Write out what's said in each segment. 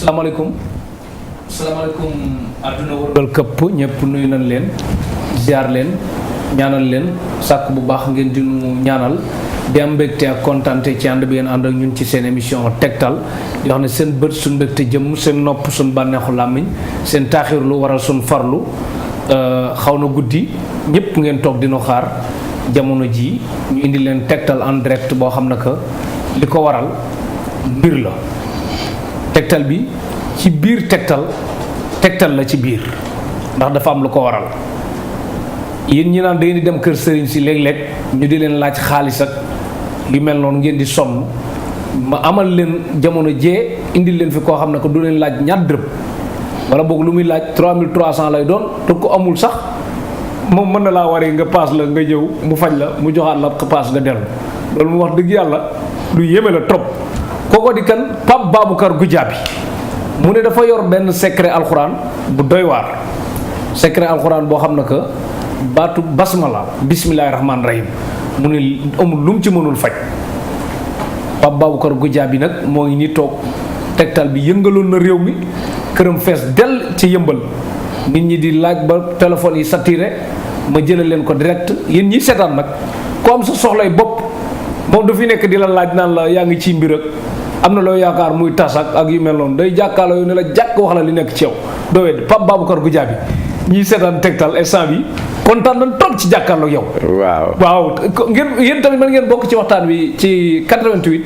salaamaaleykum àdduna wërgal këpp ñëpp nuyu nañ leen ziar leen ñaanal leen sàkk bu baax ngeen di nu ñaanal di am mbégte ak kontaante ci ànd bi ngeen ànd ak ñun ci seen émission tegtal yoo xam ne seen bët suñ mbégte jëm seen nopp suñ bànneexu làmmiñ seen taaxirlu waral suñ farlu xaw na guddi ñëpp ngeen toog dinu xaar jamono ji ñu indi leen tegtal en direct boo xam ne que li ko waral mbir la tegtal bi ci biir tegtal la ci biir ndax dafa am lu ko waral yéen ñi naan da ngeen di dem kër sëriñ si léeg-léeg ñu di leen laaj xaalis ak yu mel noonu ngeen di sonn ma amal leen jamono jee indi leen fi koo xam ne que du leen laaj ñaar dërëm wala boog lu muy laaj 3300 lay doon te ko amul sax moom mën na laa waree nga paas la nga ñëw mu faj la mu joxaat la paas nga dellu loolu mu wax dëgg yàlla lu yéeme la trop kooko di kan Pape Baboucar Goudiaby mu ne dafa yor benn secret alxuraan bu doy waar secret alxuraan boo xam ne que baatu basmala bismillahi rahmaani rahim mu ne amul lu mu ci mënul faj Pape Baboucar Goudiaby nag moo ngi nii toog tegtal bi yëngaloon na réew mi këram fees dell ci yëmbal nit ñi di laaj ba téléphone yi saturé ma jëlee leen ko direct yéen ñi seetaan nag ku am sa soxlay bopp moom du fi nekk di la laaj naan la yaa ngi ci mbir ak am na loo yaakaar muy tas ak yu mel noonu day jàkkaarloo yu ne la jàkk wax la li nekk ci yow doo wedd Pape Baboucar Goudiaby ñiy seetaan tegtal instant bi kontaan nañ toog ci jàkkaarloo yow. waaw ngeen yéen tamit mën ngeen bokk ci waxtaan wi ci 88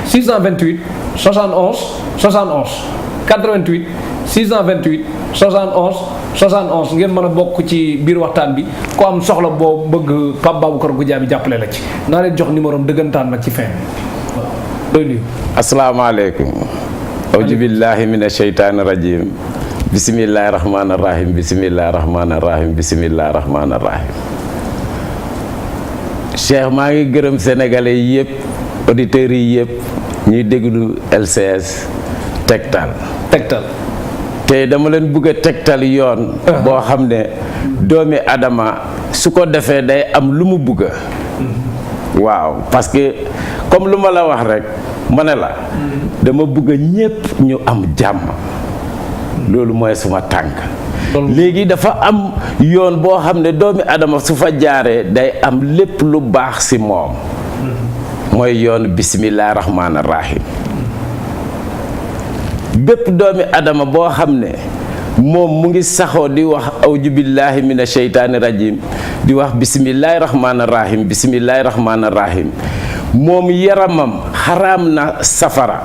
628 71 71 88 628 71 71 ngeen mën a bokk ci biir waxtaan bi ku am soxla boo bëgg Pape Baboucar Goudiaby jàppale la ci naa leen jox numéro am dëggantaan nag ci fin bi. asalaamaaleykum. awju billahi mina sheytaani rajim. bisimillahi rahmaani rahim bisimillahi rahmaani rahim bisimillahi rahmaani rahim. Cheikh maa ngi gërëm sénégalais yi yëpp auditeurs yi yëpp ñuy déglu LCS tegtal. te dama leen bëgg a tegtal yoon. boo xam ne doomi Adama su ko defee day am lu mu bëgg. waaw parce que comme lu ma la wax rek ma ne la. dama bëgg ñépp ñu am jàmm. loolu mooy suma tànk. léegi dafa am yoon boo xam ne doomi Adama su fa jaaree day am lépp lu baax ci moom. mooy yoon bisimilah rahmaani rahim. bépp doomi Adama boo xam ne moom mu ngi saxoo di wax awju billahi mina sheytaani rajim di wax bisimilahi rahmaani rahim bisimilahi rahmaani rahim moom yaramam xaraam na safara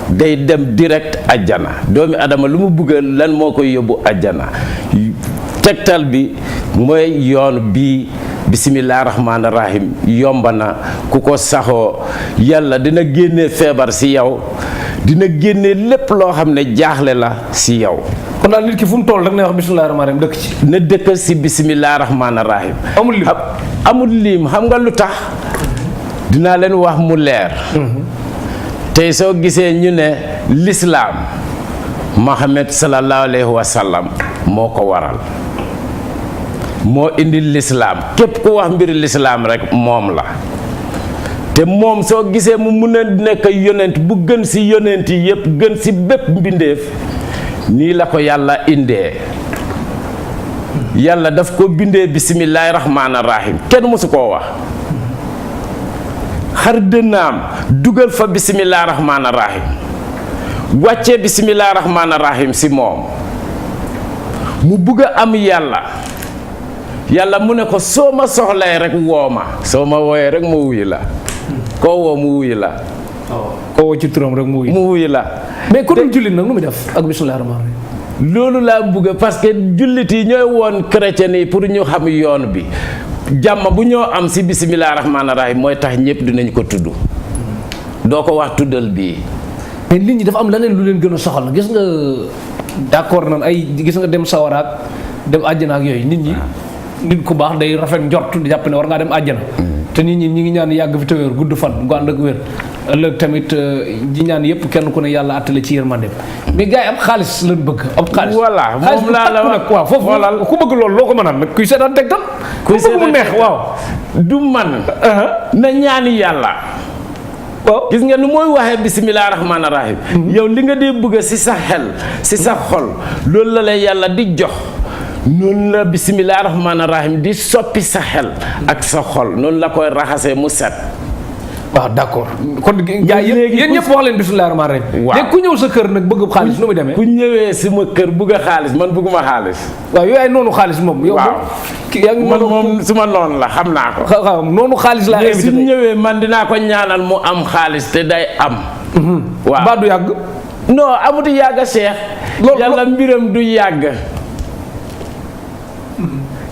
day dem direct ajjana doomi Adama lu mu bëgg lan moo koy yóbbu ajjana tegtal bi mooy yoon bii bisimilah rahmaani rahim yomba na ku ko saxoo yàlla dina génne feebar ci yow dina génne lépp loo xam ne jaaxle la ci yow. kon daal nit ki fu mu toll rek na wax bisimilah rahmaani rahim dëkk ci. na dëkk ci bisimilah rahmaani rahim. amul lim amul lim xam nga lu tax. dinaa leen wax mu leer. tey soo gisee ñu ne lislaam Muhammad sallallahu alayhi wa sallam moo ko waral moo indi lislaam képp ku wax mbiri lislaam rek moom la. te moom soo gisee mu mun a nekk yonent bu gën ci yonent yi yépp gën ci bépp mbindeef nii la ko yàlla indee yàlla daf ko bindee bisimilahi rahmaani rahim kenn mësu koo wax xar dënnaam dugal fa bisimilahi rahmaani rahim wàccee bisimilahi rahmaani rahim ci moom mu bugg a am yàlla mu ne ko soo ma soxlee rek woo ma soo ma wooyee rek ma wuyu la koo woo mu wuyu la. koo woo ci turam rek mu wuyu la. mais ku dul jullit nag nu mu def ak bisimilah rahmaani rahiim. loolu laa bëgg parce que jullit yi ñooy woon chrétien yi pour ñu xam yoon bi jàmm bu ñoo am ci bisimilah rahmaani rahiim mooy tax ñëpp dinañ ko tudd. doo ko wax tuddal bii. mais nit ñi dafa am leneen lu leen gën a soxal na gis nga d'accord nan ay gis nga dem sawaraak dem àjjana ak yooyu nit ñi. nit ku baax day rafet njort di jàpp ne war ngaa dem àjjana. te nit ñi ñi ngi ñaan yàgg fi te wér gudd fan gu ànd ak wér ëllëg tamit ji ñaan yëpp kenn ku ne yàlla attale ci yërmandeem mais gars yi am xaalis lañ bëgg am xaalis. voilà moom laa la wax waaw foofu ku bëgg loolu loo ko mën a nag kuy seetaan tegtal. kuy seetaan mu neex waaw. du man. na ñaani yàlla. waaw gis nga nu mooy waxee bisimilah rahmaani rahim. yow li nga dee bëgg si sa xel si sa xol loolu la lay yàlla di jox. noonu la bisimilah rahmaani rahim di soppi sa xel ak sa xol noonu la koy raxasee mu set. waaw d'accord kon gars yéen ñëpp wax leen bisimilah rahmaani rahim. waaw léegi ku ñëw sa kër nag bëgg xaalis nu muy demee. ku ñëwee sama kër bëgg a xaalis man bëgguma xaalis. waaw yooyu ay noonu xaalis moom. yow man moom suma noonu la xam naa ko. waaw noonu xaalis laa invité su ñëwee man dinaa ko ñaanal mu am xaalis te day am. waaw ba du yàgg. non amutu yàgg Cheikh. loolu yàlla mbiram du yàgg.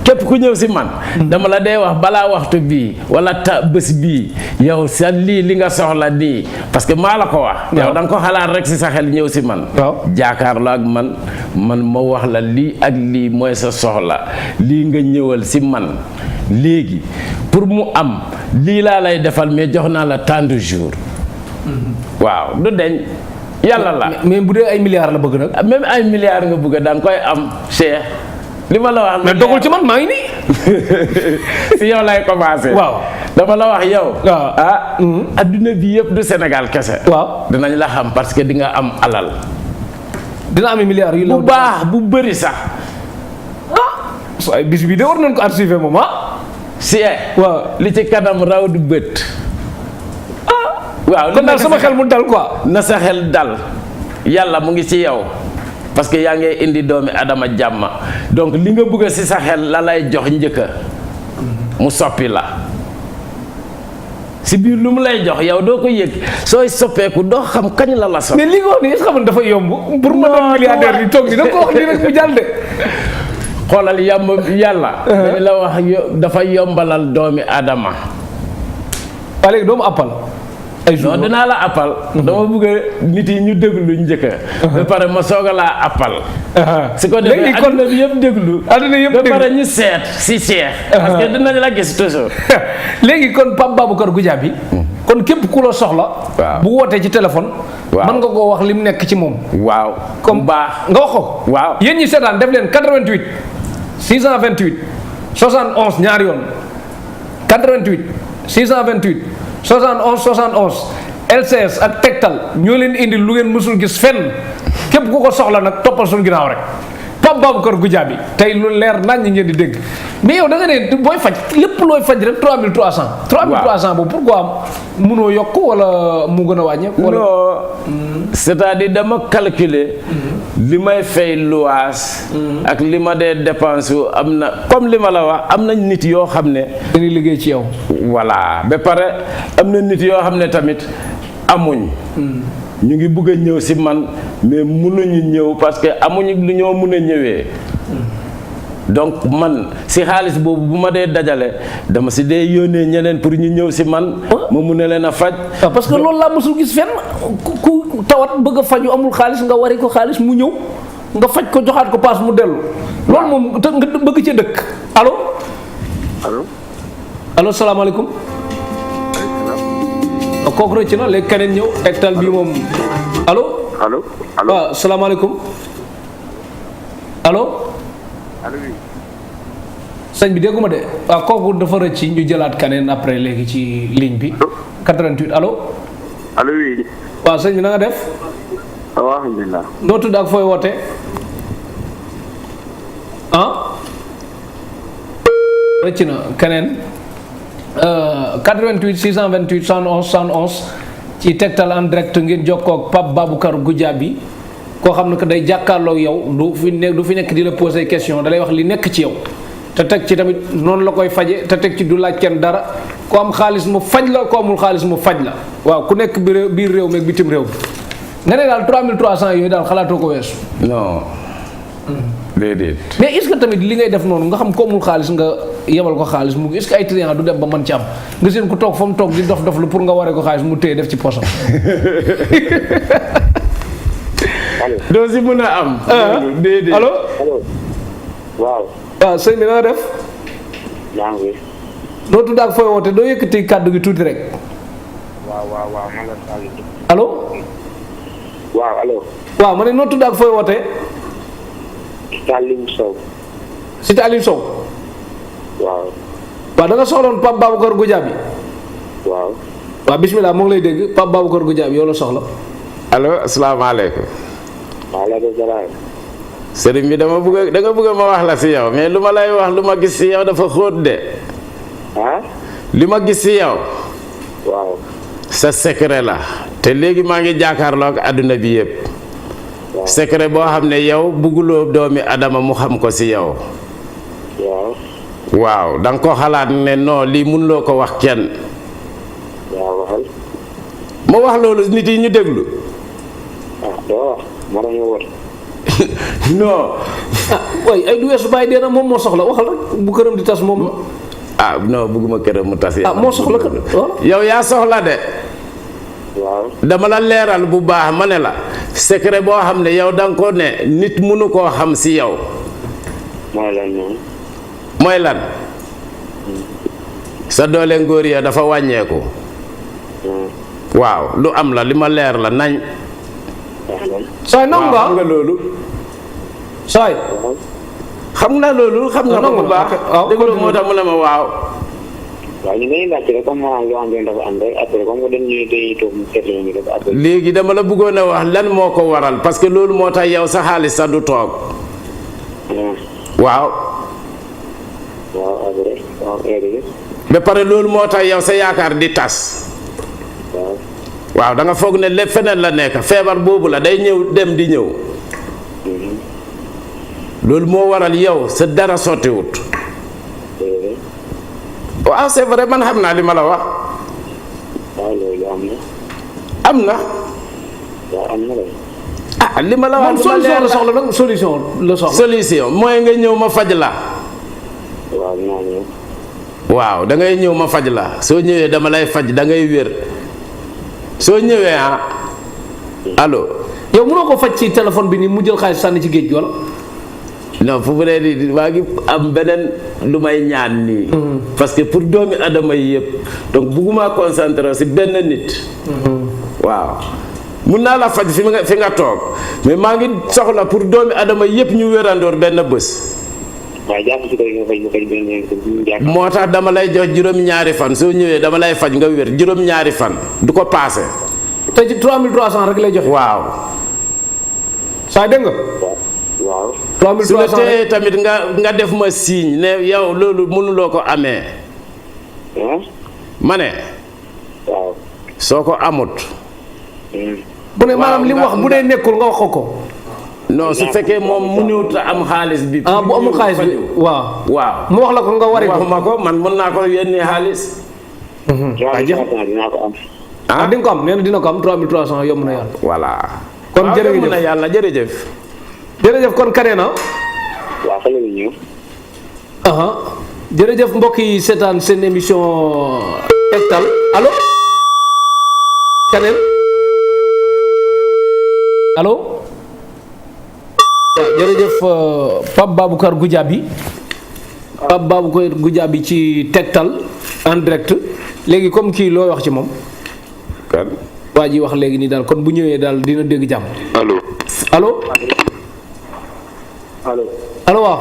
képp ku ñëw si man dama la dee wax balaa waxtu bii wala bés bii yow sa li nga soxla nii parce que maa la ko wax. yow da nga ko xalaat rek si sa xel ñëw si man. waaw jaakaarloo ak man ma wax la lii ak lii mooy sa soxla lii nga ñëwal si man léegi pour mu am lii laa lay defal mais jox naa la tant de jours. waaw du deñ yàlla la. mais bu dee ay milliards la bëgg nag. même ay milliards nga bëgg daan koy am Cheikh. li ma la wax mais dogul ci man maa ngi nii. si yow lay commencé. waaw dama la wax yow. waaw adduna bi yëpp du Sénégal kese. waaw dinañ la xam parce que di nga am alal. dina am milliards yu bu baax bu bëri sax. ay bis bi de war nañ ko archiver moom si waaw li ci kanam raw du bët. waaw kon daal sama xel mu dal quoi. na sa xel dal yàlla mu ngi ci yow. parce que yaa ngi indi doomi adama jàmm donc li nga bëgg ci sa xel la lay jox njëkka mu soppi la si biir lu mu lay jox yow doo ko yëg sooy soppeeku doo xam kañ la la soppi. mais li nga wax nii est-ce que xam dafa yomb. pour ma doon milliardaire yi toog ni da ko wax nii rek mu jàll de. xoolal yàlla. dañ la wax dafa yombalal doomi adama. waa léegi doomu appal. non dinaa la appal. dama bëgg nit yi ñu déglu njëkka ba pare ma soog a laa appal. su ko defee adduna bi yëpp déglu. adduna yëpp déglu ba pare ñu seet si Cheikh. parce que dinañ la gis toujours. léegi kon Pape Baboucarr Goudiaby kon képp ku la soxla. waaw bu wootee ci téléphone. waaw mën nga koo wax li mu nekk ci moom. waaw comme baax nga wax ko. waaw yéen ñi seetaan def leen 88 628 71 ñaari yoon 88 628. 71 71 LCS ak Tektal ñoo leen indi lu ngeen mësul gis fenn képp ku ko soxla nag toppal suñu ginnaaw rek Pape Baboucarr Goudiaby tey lu leer nañ ñi ngeen di dégg mais yow da nga ne booy faj lépp looy faj rek 3300. 3300 boobu pourquoi am mënoo yokk wala mu gën a wàññeeku. wala c'est-à-dire dama calculer li may fay luwaas. ak li ma dee dépense am na comme li ma la wax am na nit yoo xam ne. dañuy liggéey ci yow. voilà ba pare am na nit yoo xam ne tamit amuñ. ñu ngi bëgg a ñëw si man mais mënuñu ñëw parce que amuñu lu ñoo mën a ñëwee. donc man si xaalis boobu bu ma dee dajale dama si dee yónnee ñeneen pour ñu ñëw si man. ma mun a leen a faj. parce que loolu laa mësul gis fenn ku tawat bëgg a faju amul xaalis nga wari ko xaalis mu ñëw nga faj ko joxaat ko paas mu dellu. loolu moom te nga bëgg ci dëkk allo. allo. allo salaamaaleykum. kooku rëcc na léegi keneen ñëw Tektal bi moom allo. allo. allo waaw salaamaaleykum allo. allo oui. sëñ bi dégguma de waaw kooku dafa rëcc ñu jëlaat keneen après léegi ci ligne bi. 88 allo. allo oui. waaw sëñ bi na nga def. waaw alhamdulilah. noo tudd ak fooy woote rëcc na keneen 88 628 71 71 ci Tektal en direct ngeen jokkoo ak Pape Baboucarr Goudiaby koo xam ne que day jàkkaarloo yow du fi nekk di la poser question da lay wax li nekk ci yow te teg ci tamit noonu la koy faje te teg ci du laaj kenn dara ku am xaalis mu faj la ku amul xaalis mu faj la waaw ku nekk biir réew mi ak bitim réew bi nga ne daal 3300 yooyu daal xalaatoo ko weesu. non. déedéet. mais est-ce que tamit li ngay def noonu nga xam ko amul xaalis nga yebal ko xaalis mu est-ce que ay client du dem ba mën ci am nga seen ku toog fa mu toog di dof lu pour nga waree ko xaalis mu téye def ci poosam. doo si mën a am. déedéet allo. allo. waaw. waaw sëñ bi na nga def. yaa ngi. doo tudd ak fooy woote doo yëkkati kàddu gi tuuti rek. waaw man la Saliou. allo. waaw allo. waaw ma ne noo tudd ak fooy woote. Saliou Sow. Cité Aliou Sow. waaw. waaw da nga soxloon Pape Baboucarr Goudiaby. waaw. waaw bismillah mo ngi lay dégg Pape Baboucar Goudiaby yow la soxla. allo asalaamaaleykum. waaleykum salaam. sëriñ bi da nga bëgg ma wax la si yow mais lu ma lay wax lu ma gis si yow dafa xóot de. ah. li ma gis si yow. waaw. sa secret la te léegi maa ngi jàkkaarloo ak àdduna bi yëpp. secret boo xam ne yow bugguloo doomi adama mu xam ko si yow. waaw. waaw da nga ko xalaat ne non lii mënuloo ko wax kenn. waaw waxal. ma wax loolu nit yi ñu déglu. ah doo wax moo tax ñu wër. non. way ay du weesu bàyyi dee na moom moo soxla waxal rek bu këram di tas moom. ah non bugguma këram mu tas. moo soxla kat yow yaa soxla de. waaw. dama la leeral bu baax ma ne la secret boo xam ne yow da nga ko ne nit mënu koo xam si yow. mooy lan moom. mooy lan. sa doole ngóor ya dafa wàññeeku. waaw lu am la li ma leer la nañ. saay nangu nga xam nga loolu. saay xam nga loolu xam nga ko bu baax. déglu moo tax mu ne ma waaw. waaw ñu ngi laajte rek comme maanaam loo xam ne dafa am rek après comme que dañuy toog mu seetlu ñu def après. léegi dama la bëggoon a wax lan moo ko waral parce que loolu moo tax yow sa xaalis sax du toog. waaw. waaw après waaw léegi. ba pare loolu moo tax yow sa yaakaar di tas. waaw. waaw da nga foog ne lépp feneen la nekk feebar boobu la day ñëw dem di ñëw. loolu moo waral yow sa dara sottiwut. waaw c'est vrai man xam naa li ma la wax. waaw loolu am na. am na. waaw am na de. ah li ma la wax. solution la soxla nag solution la soxla. solution mooy nga ñëw ma faj la. waaw dinaa ñëw. waaw da ngay ñëw ma faj la soo ñëwee dama lay faj da ngay wér soo ñëwee allo. yow mënoo ko faj ci téléphone bi nii mu jël xaalis sànni ci géej gi wala. non fu mu ne nii maa ngi am beneen lu may ñaan nii. parce que pour doomi adama yi yëpp donc bugguma concentré si benn nit. waaw mun naa la faj fi nga toog mais maa ngi soxla pour doomi adama yëpp ñu wérandoor benn bés. waaw jàpp si kër nga faj benn moo tax dama lay jox juróom-ñaari fan soo ñëwee dama lay faj nga wér juróom-ñaari fan du ko paase. te ci 3300 rek lay joxe. waaw. saa dégg nga. waaw. 3300 su la téye tamit nga def ma signe ne yow loolu mënuloo ko amee. ma ne. waaw. soo ko amut. bu ne maanaam li mu wax bu dee nekkul nga wax ko. non su fekkee moom mënut a am xaalis bi. bu amul xaalis bi waaw. waaw mu wax la ko nga wari ko. waxuma ko man mën naa ko yónnee xaalis. dinaa ko am. di nga ko am nee na dina ko am 3300 yomb na yàlla. voilà. kon jërëjëf yomb na yàlla jërëjëf. jërëjëf kon kanee na. waaw xale bi ñëw. jërëjëf mbokk yi seetaan seen émission Tektal allo. kaneen allo. waaw jërëjëf Pape Baboucar Goudiaby. Pape Baboucar Goudiaby ci Tektal en direct léegi comme kii looy wax ci moom. kan. waa ji wax léegi nii daal kon bu ñëwee daal dina dégg jàmm. allo. allo. allo. allo waaw.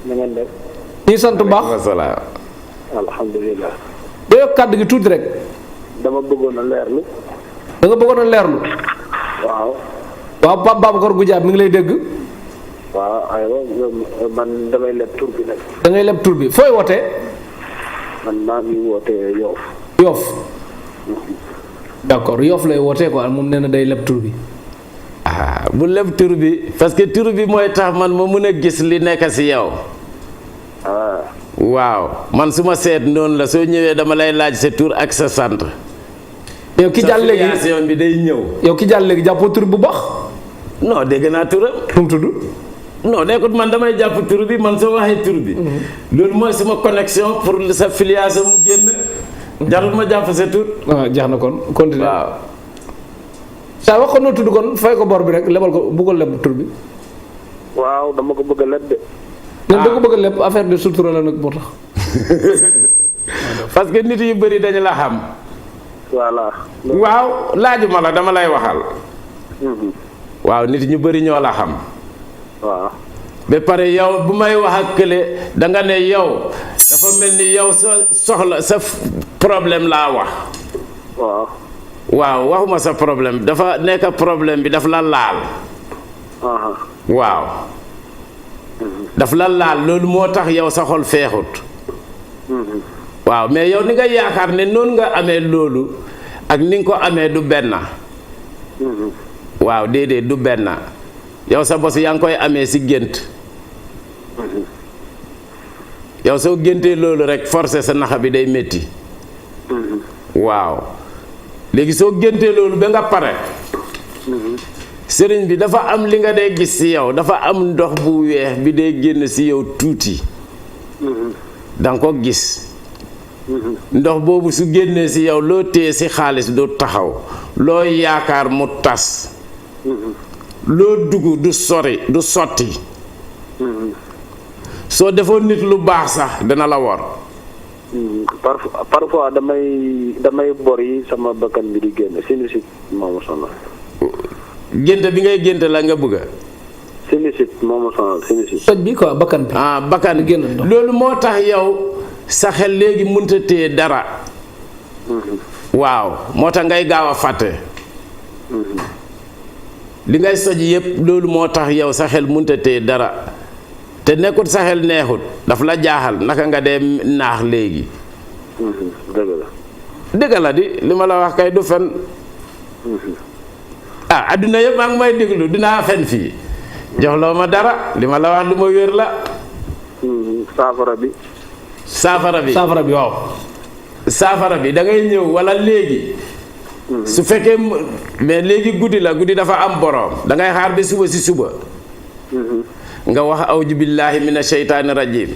na ngeen def. ñu sant bu baax. wasalaam. alhamdulilah. day yokk kàddu gi tuuti rek. dama bëggoon a leerlu. da nga bëggoon a leerlu. waaw. waaw Pape Baboucar Goudiaby mi ngi lay dégg. waaw aywa man damay leb tur bi nag. da ngay leb tur bi fooy wootee. man maa ngi wootee Yoff. Yoff. d'accord Yoff lay wootee quoi moom nee na day leb tur bi. bu leb tur bi parce que tur bi mooy tax man ma mun a gis li nekk si yow. waaw man su ma seet noonu la soo ñëwee dama lay laaj sa tur ak sa sant. yow ki jàll léegi sa filiation bi day ñëw. yow ki jàll léegi jàppoo tur bu baax. non dégg naa turam. nu mu tudd. non nekkut man damay jàpp tur bi man soo waxee tur bi. loolu mooy suma connexion pour sa filiation mu génn. jarul ma jàpp sa tur. jeex na kon continuer. waaw. saa wax ko noo tudd kon fay ko bor bi rek lebal ko bëggoon leb tur bi. waaw dama ko bëgg a leb de. ñun da ko bëgg a leb affaire de sutura la nag moo tax. parce que nit yu bëri dañu la xam. voilà. waaw laajuma la dama lay waxal. waaw nit ñu bëri ñoo la xam. waaw. ba pare yow bu may wax ak kële da nga ne yow dafa mel ni yow sa soxla sa problème laa wax. waaw. waaw waxuma sa problème dafa nekk problème bi daf la laal. waaw. daf la laal loolu moo tax yow sa xol feexut. waaw mais yow ni nga yaakaar ne noonu nga amee loolu ak ni nga ko amee du benn. waaw déedéet du benn yow sa bos yaa ngi koy amee si gént. yow soo géntee loolu rek forcé sa naxa bi day métti. waaw léegi soo géntee loolu ba nga pare. sëriñ bi dafa am li nga dee gis ci yow dafa am ndox bu weex bi dee génn ci yow tuuti. danga ko gis. ndox boobu su génnee ci yow loo téye ci xaalis du taxaw loo yaakaar mu tas. loo dugg du sori du sotti. soo defoon nit lu baax sax dana la war. parfois damay bor yi sama bakkan bi di génn sinusite moomu sonal. gént bi ngay gént la nga bëgga. sinusite moomu sonal sinusite. soj bi quoi bakkan bi. bakkan génn loolu moo tax yow sa xel léegi mënta téye dara. waaw moo tax ngay gaaw a fàtte. li ngay soj yépp loolu moo tax yow sa xel mënta téye dara. te nekkut sa xel neexut daf la jaaxal naka nga dee naax léegi. dëgg la di li ma la wax kay du fen. adduna yëpp maa ngi may déglu dinaa fen fii joxloo ma dara li ma la wax lu ma wér la. saafara bi. saafara bi waaw. saafara bi da ngay ñëw wala léegi. su fekkee mais léegi guddi la guddi dafa am boroom da ngay xaar ba suba si suba. nga wax awju billahi mina sheytaani rajim.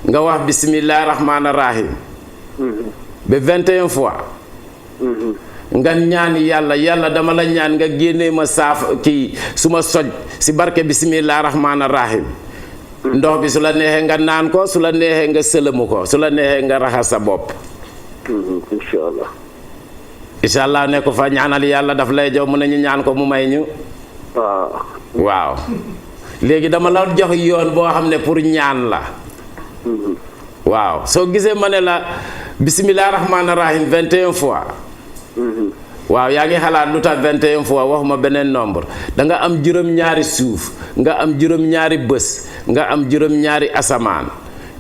nga wax bismillahi rahmaani rahim. ba 21 fois. nga ñaan yàlla dama la ñaan nga génnee ma su ma soj si barke bismillahi rahmaani rahim. ndox bi su la neexee nga naan ko su la neexee nga sëlëmu ko su la neexee nga raxas sa bopp. incha allah ne ko fa ñaanal yàlla daf lay jox mu ne ñu ñaan ko mu may ñu. waaw. léegi dama la jox yoon boo xam ne pour ñaan la. waaw soo gisee ma ne la bisimilah rahmaani rahim 21 fois. waaw yaa ngi xalaat lu tax 21 fois waxuma beneen nombre da nga am juróom-ñaari suuf nga am juróom-ñaari bés nga am juróom-ñaari asamaan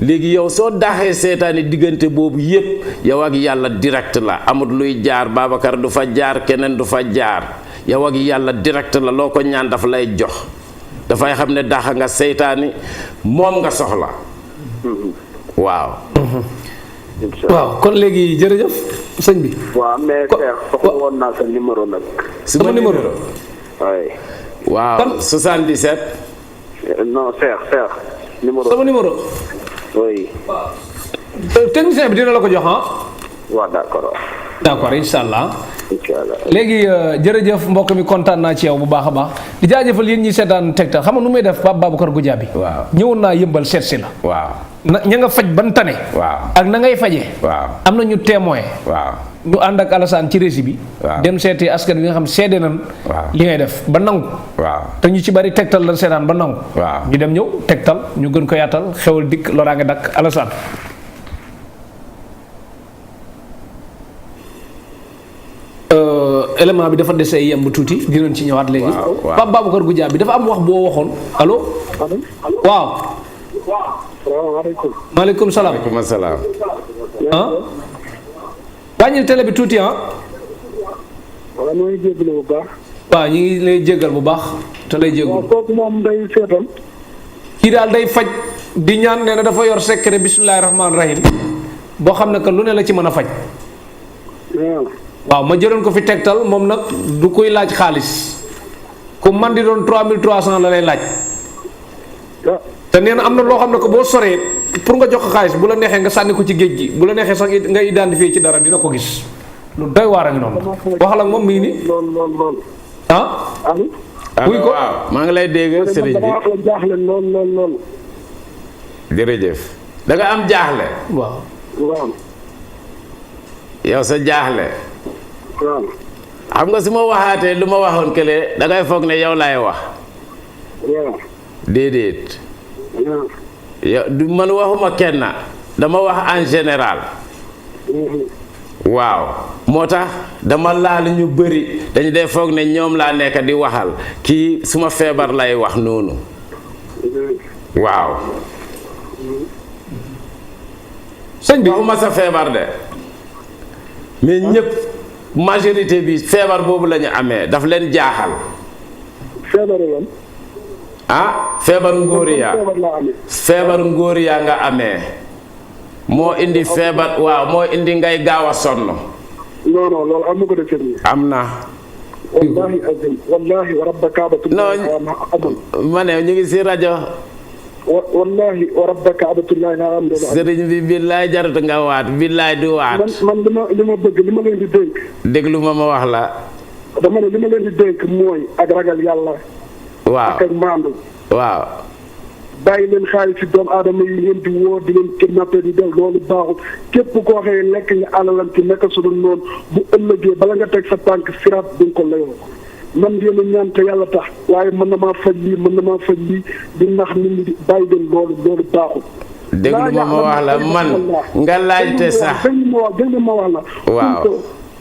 léegi yow soo daxee seetaani diggante boobu yépp yow ak yàlla direct la amut luy jaar Babacar du fa jaar keneen du fa jaar yow ak yàlla direct la loo ko ñaan dafa lay jox. dafay xam ne daxa nga seytaani moom nga soxla. waaw. waaw kon léegi jërëjëf sëñ bi. waaw mais Cheikh soxla woon naa sa numéro nag. sama numéro. oui. waaw 77. non Cheikh numéro. sama numéro. oui. technicien bi dina la ko jox waaw d'accord. d'accord incha allah. léegi jërëjëf mbokk mi kontaan naa ci yow bu baax a baax di jaajëfal yéen ñi seetaan Tektal xam nga nu may def Pape Babacar Goudiaby. waaw ñëwoon naa yëmbal seet si la. waaw ña nga faj ban tane. waaw ak na ngay fajee. waaw am na ñu témoin. waaw ñu ànd ak Alassane ci régie bi. waaw dem seeti askan bi nga xam seede nan waaw li ngay def ba nangu. waaw te ñu ci bari Tektal la seetaan ba nangu. waaw ñu dem ñëw Tektal ñu gën ko yaatal xewal dikk loraange dakk Alassane. élément bi dafa dese yemb tuuti dinañ ci ñëwaat léegi. Pape Babacar Goudiaby bi dafa am wax boo waxoon allo. waaw. salaamaaleykum. maaleykum salaam. maaleykum salaam. wàññil télé bi tuuti waaw ñu ngi jégalu bu baax. waaw ñu ngi lay jégal bu baax te lay jégalu. waaw kooku moom day seetal. kii daal day faj di ñaan nee na dafa yor secret bismillahi rahmaani rahim boo xam ne que lu ne la ci mën a faj. waaw ma jëloon ko fi Tektal moom nag du koy laaj xaalis ku man di doon 3300 la lay laaj. te nee na am na loo xam ne que boo soree pour nga jox ko xaalis bu la neexee nga sànni ko ci géej gi bu la neexee sax nga identifier ci dara dina ko gis lu doy waar a ngi noonu waxal ak moom mi ngi nii. lool. allo. wuy ko waaw maa ngi lay dégg sëriñ bi. jaaxle lool. jërëjëf da nga am jaaxle. waaw. yow sa jaaxle. waaw. xam nga su ma waxaatee lu ma waxoon kële da ngay foog ne yow laay wax. waaw. déedéet. yow du man waxuma kenn dama wax en général. waaw moo tax dama laal ñu bëri dañu dee foog ne ñoom laa nekk di waxal kii suma feebar lay wax noonu waaw sëñ bi waxuma sa feebar de mais ñëpp majorité bi feebar boobu la ñu amee daf leen jaaxal feebaru lan feebaru ngóor yaa feebar laa amee feebaru ngóor yaa nga amee moo indi feebar waaw moo indi ngay gaaw a sonn non loolu am na ko de sëriñ am na wallahi azim wallahi wa rabba kaabatullahi amul ma ne ñu ngi si rajo wallahi wa rabba kaabatullahi am sëriñ bi billaay jarut nga waat billaay du waat man li ma bëgg li ma leen di dénk déglu ma wax la dama ne li ma leen di dénk mooy ak ragal yàlla waaw ak maandu waaw bàyyi leen xaalis si doomu aadama yi ngeen di woo di leen kidnappé di del loolu baaxul képp koo xëyee lekk nga alalam ci nekk su dul noonu bu ëllëgee bala nga teg sa tànk siraat duñ ko layoo man ngeen a ñaan te yàlla tax waaye mën na maa faj lii mën na maa faj lii di nax nit ñi di bàyyi leen loolu baaxul. déglu ma wax la man nga laajte sax déglu ma wax la. waaw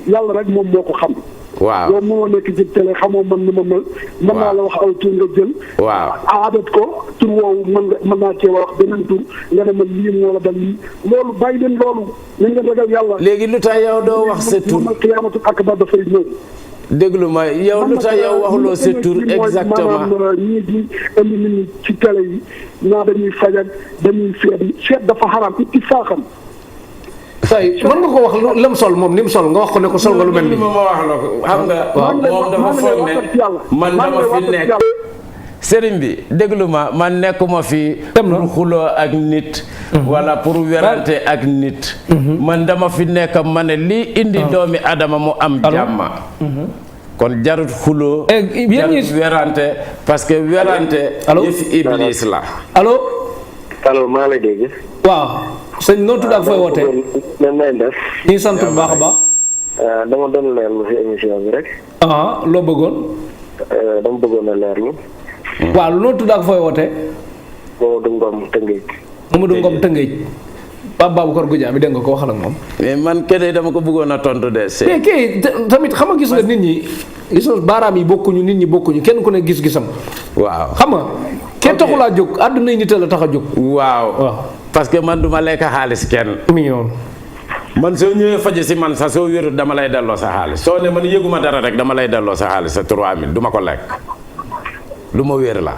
yàlla rek moom moo ko xam. waaw yow moo nekk ci télé xamoo man ni ma mel. mën naa la wax aw tur nga jël. waaw aadat ko tur woowu mën naa cee wax beneen tur nga ne ma lii moo la dal lii loolu bàyyi leen loolu nañ leen ragal yàlla. léegi lu tax yow doo wax sa tur man qiyaamatul akbar dafay ñëw. déglu ma yow lu tax yow waxuloo sa tur exactement. maanaam ñii di indi nit ñi ci télé yi ñaa dañuy fajal dañuy seet dafa xaraam ittifaaxam. say mën nga ko wax lam sol moom ni mu sol nga wax ko ne ko sol nga lu mel ni ma wax la ko xam nga moom dafa foog ne man dama fi nekk sëriñ bi déglu ma man nekkuma fi pour xuloo ak nit wala pour werante ak nit man dama fi nekk ma ne lii indi doomi adama mu am jàmma kon jarut xuloo jarut werante parce que werante yëfi iblis la allo maa lay dégg waaw sëñ noo tudd ak fooy wootee nan lay def ñu sant bu baax a baax dama doon leerlu si émission bi rek loo bëggoon dama bëggoon a leerlu waaw noo tudd ak fooy wootee Mamadou Ngom Tëngéej Mamadou Ngom Tëngéej Pape Baboucar Goudia bi dégg nga ko waxal ak moom mais man kenn dama ko bëggoon a tontu de mais kii tamit xam nga gis nga nit ñi gis nga baaraam yi bokkuñu nit ñi bokkuñu kenn ku ne gis-gisam waaw xam nga kenn taxulaa jóg àdduna yi nit la tax a jóg waaw parce que man duma lekk xaalis kenn mi yoon man soo ñëwee faje si man sax soo wérut dama lay delloo sa xaalis soo ne man yëguma dara rek dama lay delloo sa xaalis sa 3000 duma ko lekk lu ma wér la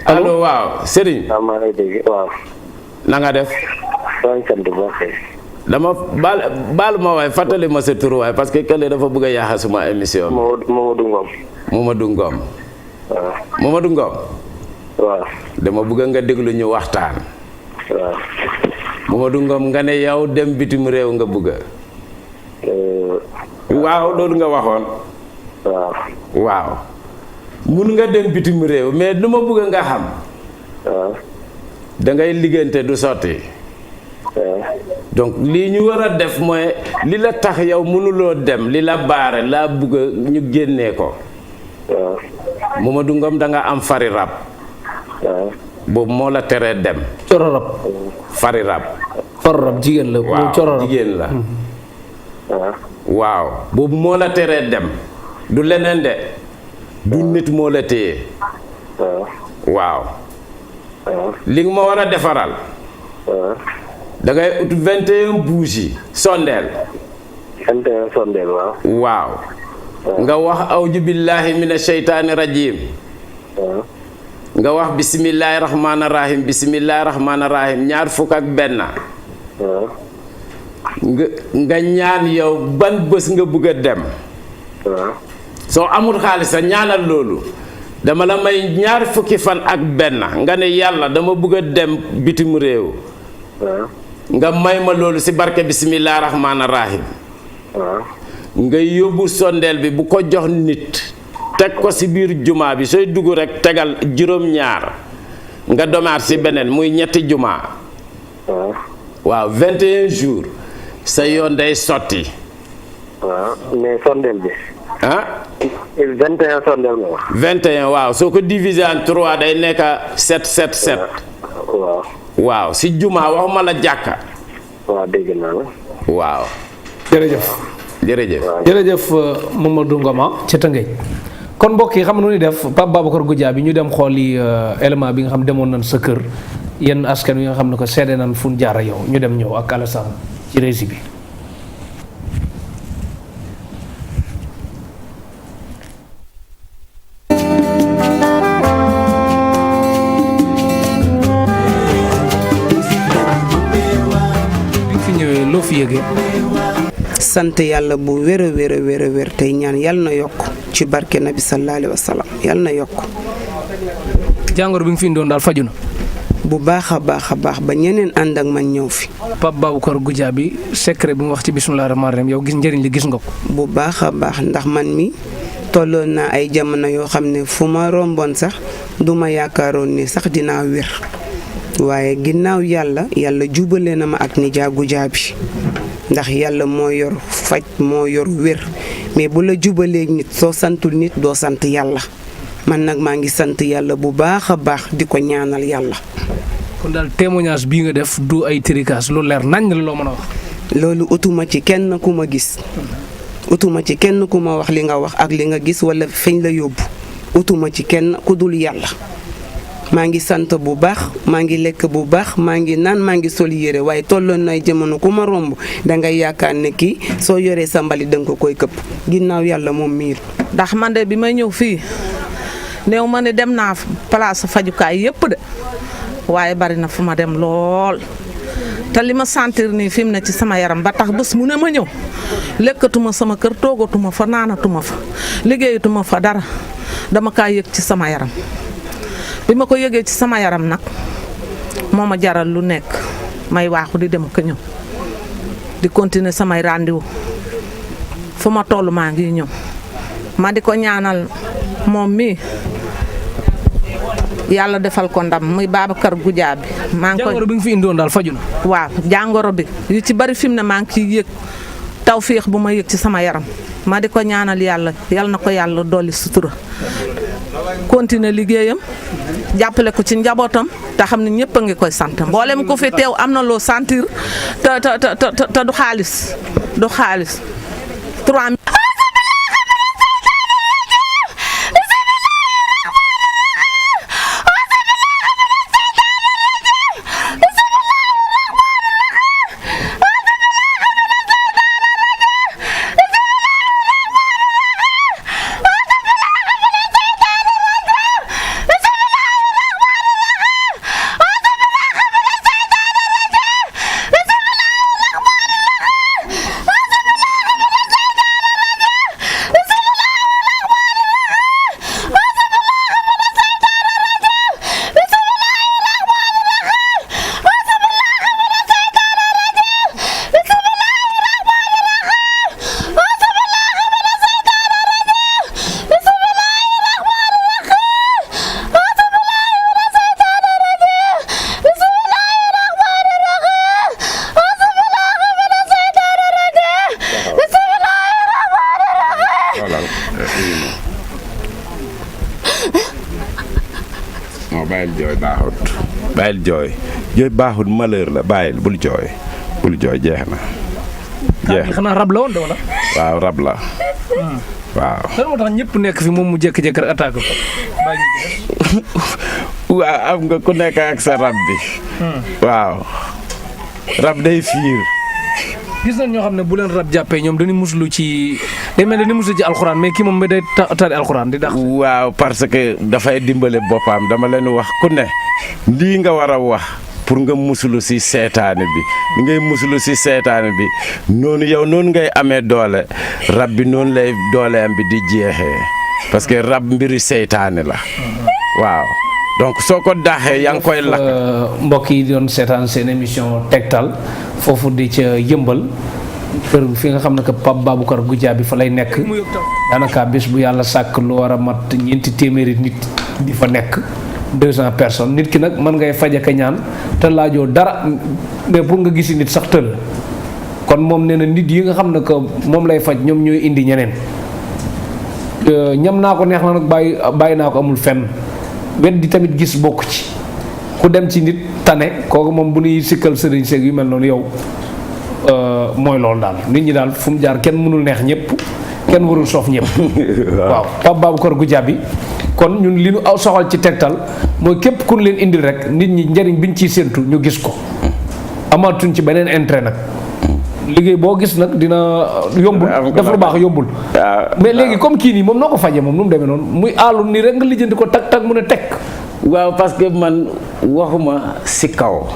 allo waaw Serigne maa lay dégg waaw na nga def maa ngi sant bu baax dama baal ma waay fàttali ma sa tur waay parce que kële dafa bëgg a yaaxa suma émission Mamadou Ngom Mamadou Ngom waaw Mamadou Ngom waaw dama bëgg nga déglu ñu waxtaan waaw Mamadou Ngom nga ne yow dem bitim réew nga bëgg waaw loolu nga waxoon waaw mun nga dem bitim réew mais lu ma bëgg nga xam da ngay liggéeyante du sotti donc lii ñu war a def mooy li la tax yow mënuloo dem li la baare laa bëgg ñu génnee ko Mamadou Ngom da nga am fari rab boobu moo la teree dem coro rab fari rab jigéen la waaw jigéen la waaw boobu moo la teree dem du leneen de du nit moo la téye waaw li nga ma war a defaral da ngay ut 21 bougies yi sondeel 21 sondeel waaw nga wax awju billahi mina sheytaani rajim nga wax bisimillahi rahmaani rahim bisimillahi rahmaani rahim ñaar fukk ak benn nga ñaan yow ban bés nga bëgg a dem soo amul xaalis sa ñaanal loolu dama la may ñaar fukki fan ak benn nga ne yàlla dama bëgg a dem bitim réew nga may ma loolu si barke bisimillahi rahmaani rahim nga yóbbu sondeel bi bu ko jox nit teg ko si biir jumaa bi sooy dugg rek tegal juróom-ñaar nga domaat si beneen muy ñetti jumaa waaw 21 jours sa yoon day sotti mais sondeel bi 21 sondeel nga wax 21 waaw soo ko diviser en 3 day nekk 7 waaw waaw si jumaa waxuma la jàkka waaw dégg naa la waaw jërëjëf Mamadou Ngoma ca Tëngéej kon mbokk yi xam nu ni def Pape Babacar Goudiaby ñu dem xooli élément bi nga xam demoon nañ sa kër yenn askan wi nga xam ne ko seede nañ fu ñu jaar yow ñu dem ñëw ak Alassane ci régie bi. bi fi ñëwee loo fi yëgee. sant yàlla bu wér a wér tey ñaan yàlla na yokk ci barke nabi sallallahu alayhi wa sallam yàlla na yokk. jàngoro bi nga fi indoon daal faju na. bu baax a baax ba ñeneen ànd ak man ñëw fi. Pape Babacar Goudiaby secret bi mu wax ci bismillaahi rahmaani rahiim yow gis njëriñ li gis nga ko. bu baax a baax ndax man mi tolloon naa ay jamono yoo xam ne fu ma romboon sax du ma yaakaaroon ni sax dinaa wér waaye ginnaaw yàlla jubale na ma ak Nija Goudiaby ndax yàlla moo yor faj moo yor wér mais bu la jubalee nit soo santul nit doo sant yàlla man nag maa ngi sant yàlla bu baax a baax di ko ñaanal yàlla. kon daal témoignage bii nga def du ay tricas lu leer nañ la loo mën a wax. loolu utuma ci kenn ku ma gis utuma ci kenn ku ma wax li nga wax ak li nga gis wala feñ la yóbbu utuma ci kenn ku dul yàlla. maa ngi sant bu baax maa ngi lekk bu baax maa ngi naan maa ngi sol yére waaye tolloon nay jamono ku ma romb dangay yaakaar ne kii soo yoree sa mbali danga ko koy këpp ginnaaw yàlla moom miir. ndax man de bi may ñëw fii néew ma ne dem naa place fajukaay yépp de waaye bari na fu ma dem lool te li ma sentir nii fi mu ne ci sama yaram ba tax bés mu ne ma ñëw lekkatuma sama kër toogatuma fa naanatuma fa liggéeyatuma fa dara dama kaa yëg ci sama yaram. bi ma ko yëgee ci sama yaram nag moo ma jaral lu nekk may waaxu di dem ko ñëw di continuer samay rendez-vous fu ma toll maa ngi ñëw ma di ko ñaanal moom mi yàlla defal ko ndam muy Babacar Goudiaby. maa ngi koy jàngoro bi nga fi indoon daal faju na. waaw jàngoro bi yu ci bari fi mu ne maa ngi ciy yëg tawféex bu ma yëg ci sama yaram ma di ko ñaanal yàlla na ko yàlla dolli sutura. continuer liggéeyam jàppale ko ci njabootam te xam ne ñëpp a ngi koy sant mboolem ku fi teew am na loo sentir te du xaalis 3 bàyyil jooy baaxut malheur la bàyyil bul jooy jeex na. xanaa rab la woon de wala. waaw rab la. waaw. lan moo tax ñëpp nekk fi moom mu jékki-jékki rek attaque ko. waaw am nga ku nekk ak sa rab bi. waaw. rab day fiir. gis nañ ñoo xam ne bu leen rab jàppee ñoom dañuy muslu ci day mel ne dañuy muslu ci alxuraan mais kii moom day tari alxuraan di dax. waaw parce que dafay dimbale boppam dama leen wax ku ne lii nga war a wax pour nga muslu si seetaane bi li ngay muslu si seetaane bi noonu yow noonu ngay amee doole rab bi noonu lay dooleem bi di jeexee parce que rab mbiri seytaane la waaw donc soo ko daaxee yaa ngi koy lakk. mbokk yi doon seetaan seen émission tegtal foofu di ca yëmbal kër fi nga xam ne que Pape Babacar Goudiaby fa lay nekk daanaka bés bu yàlla sàkk lu war a mat 400 nit di fa nekk 200 personnes nit ki nag mën ngay faj ak ñaan te laajoo dara mais pour nga gisi nit sax tël kon moom nee na nit yi nga xam ne que moom lay faj ñoom ñooy indi ñeneen ñam naa ko neex na nag bàyyi naa ko amul fenn wet di tamit gis bokk ci ku dem ci nit tane kooku moom bu nuy sikkal sëriñ seeg yu mel noonu yow mooy loolu daal nit ñi daal fu mu jaar kenn mënul neex ñëpp kenn warul soof ñëpp. waaw Pape Baboucarr Goudiaby kon ñun li ñu aw soxal ci Tektal mooy képp ku leen indil rek nit ñi njëriñ biñ ciy séentu ñu gis ko amaatuñ ci beneen intérêt nag. liggéey boo gis nag dina yombul def lu baax yombul. mais léegi comme kii nii moom noo ko fajee moom nu mu demee noonu muy aalu nii rek nga lijjanti ko tak tak mu ne tekk. waaw parce que man waxuma si kaw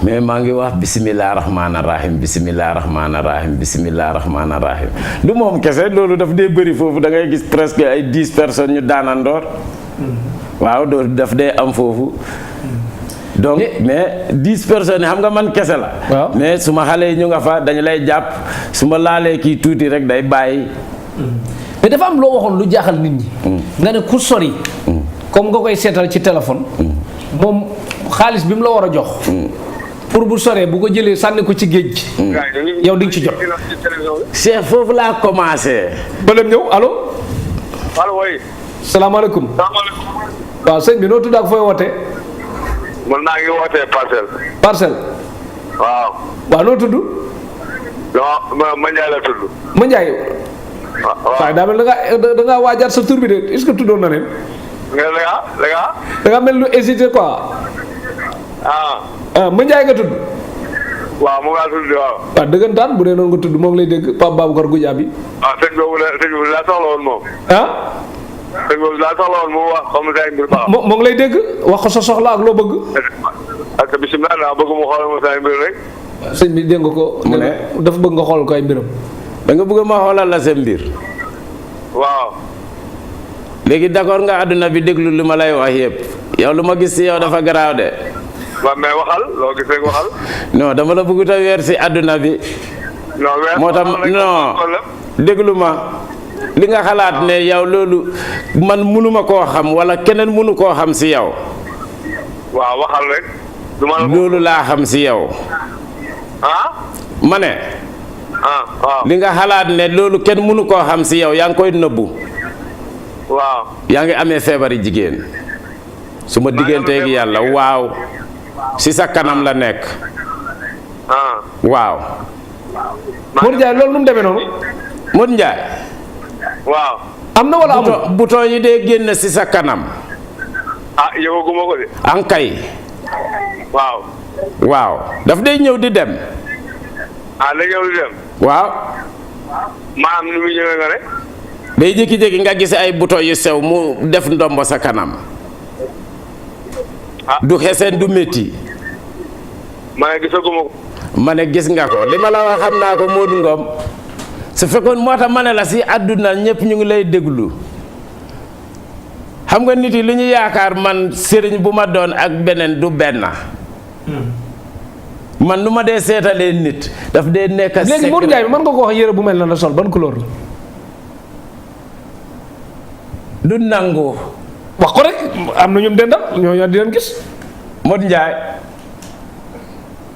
mais maa ngi wax bisimilah rahmaani rahim bisimilah rahmaani rahim bisimilah rahmaani rahim du moom kese loolu daf dee bëri foofu da ngay gis presque ay 10 personnes ñu daanandoor. waaw daf dee am foofu. donc mais 10 personnes yi xam nga man kese la. waaw mais su ma xale yi ñu nga fa dañu lay jàpp su ma laalee kii tuuti rek day bàyyi. mais dafa am loo waxoon lu jaaxal nit ñi. nga ne ku sori. comme nga koy seetal ci téléphone. moom xaalis bi mu la war a jox. pour bu soree bu ko jëlee sànni ko ci géej gi. yow di nga ci jot. Cheikh foofu laa commencé. bëlem ñëw allo. allo oui. salaamaaleykum. salaamaaleykum. waaw sëñ bi noo tudd ak fooy wootee. man naa ngi wootee parcelle. parcelle. waaw. waaw noo tudd. non ma Ndiaye la tudd. ma Ndiaye. waaw waaye daa mel da ngaa waajaat sa tur bi de est-ce que tuddoon na leen. da nga mel lu hésité quoi. ma Ndiaye nga tudd. waaw moom laa tudd waaw. waaw dëggantaan bu dee noonu nga tudd moom lay dégg Pape Baboucarr Goudiaby. sëñ boobu laa soxla woon moom. sëñ boobu laa soxla woon mu wax xam nga mbir baax. moo ngi lay dégg wax ko sa soxla ak loo bëgg. ak bisimilah daa bëgg mu xoolal ma say mbir rek. sëñ bi dégg nga ko. mu ne dafa bëgg nga xool ko ay mbiram. da nga bëgg ma xoolal la sa mbir. waaw. léegi d'accord nga àdduna bi déglu li ma lay wax yëpp yow lu ma gis ci yow dafa garaaw de. waaw mais waxal loo gis rek waxal. non dama la bëgg a weer ci àdduna bi. non weer moo tax non déglu ma li nga xalaat ne yow loolu man mënuma koo xam walla keneen mënu koo xam ci yow. waaw waxal rek. loolu laa xam ci yow. ma ne. waaw li nga xalaat ne loolu kenn mënu koo xam ci yow yaa ngi koy nëbbu. waaw. yaa ngi amee feebari jigéen. su ma digganteeg yàlla waaw. ci sa kanam la nekk. waaw. Modou Ndiaye loolu nu mu demee noonu. Modou Ndiaye. waaw. am na wala amul bouton yi dee génn ci sa kanam. yëgaguma ko de. ankay. waaw. waaw daf day ñëw di dem. day ñëw di dem. waaw. maanaam ni muy ñëwee nga ne. day jékki-jékki nga gis ay bouton yu sew mu def ndombo sa kanam. du xeseen du métti. ma ne gisaguma ko. ma ne gis nga ko li ma la wax xam naa ko Modou Ngom su fekkoon moo tax ma ne la ci àdduna ñëpp ñu ngi lay déglu xam nga nit yi li ñu yaakaar man sëriñ bu ma doon ak beneen du benn. man lu ma dee seetalee nit daf dee nekk. léegi Modou Ndiaye mën nga ko wax yére bu mel na la sol ban couleur la. du nangu. wax ko rek am na ñum dendal ñoo di leen gis. Modou Ndiaye.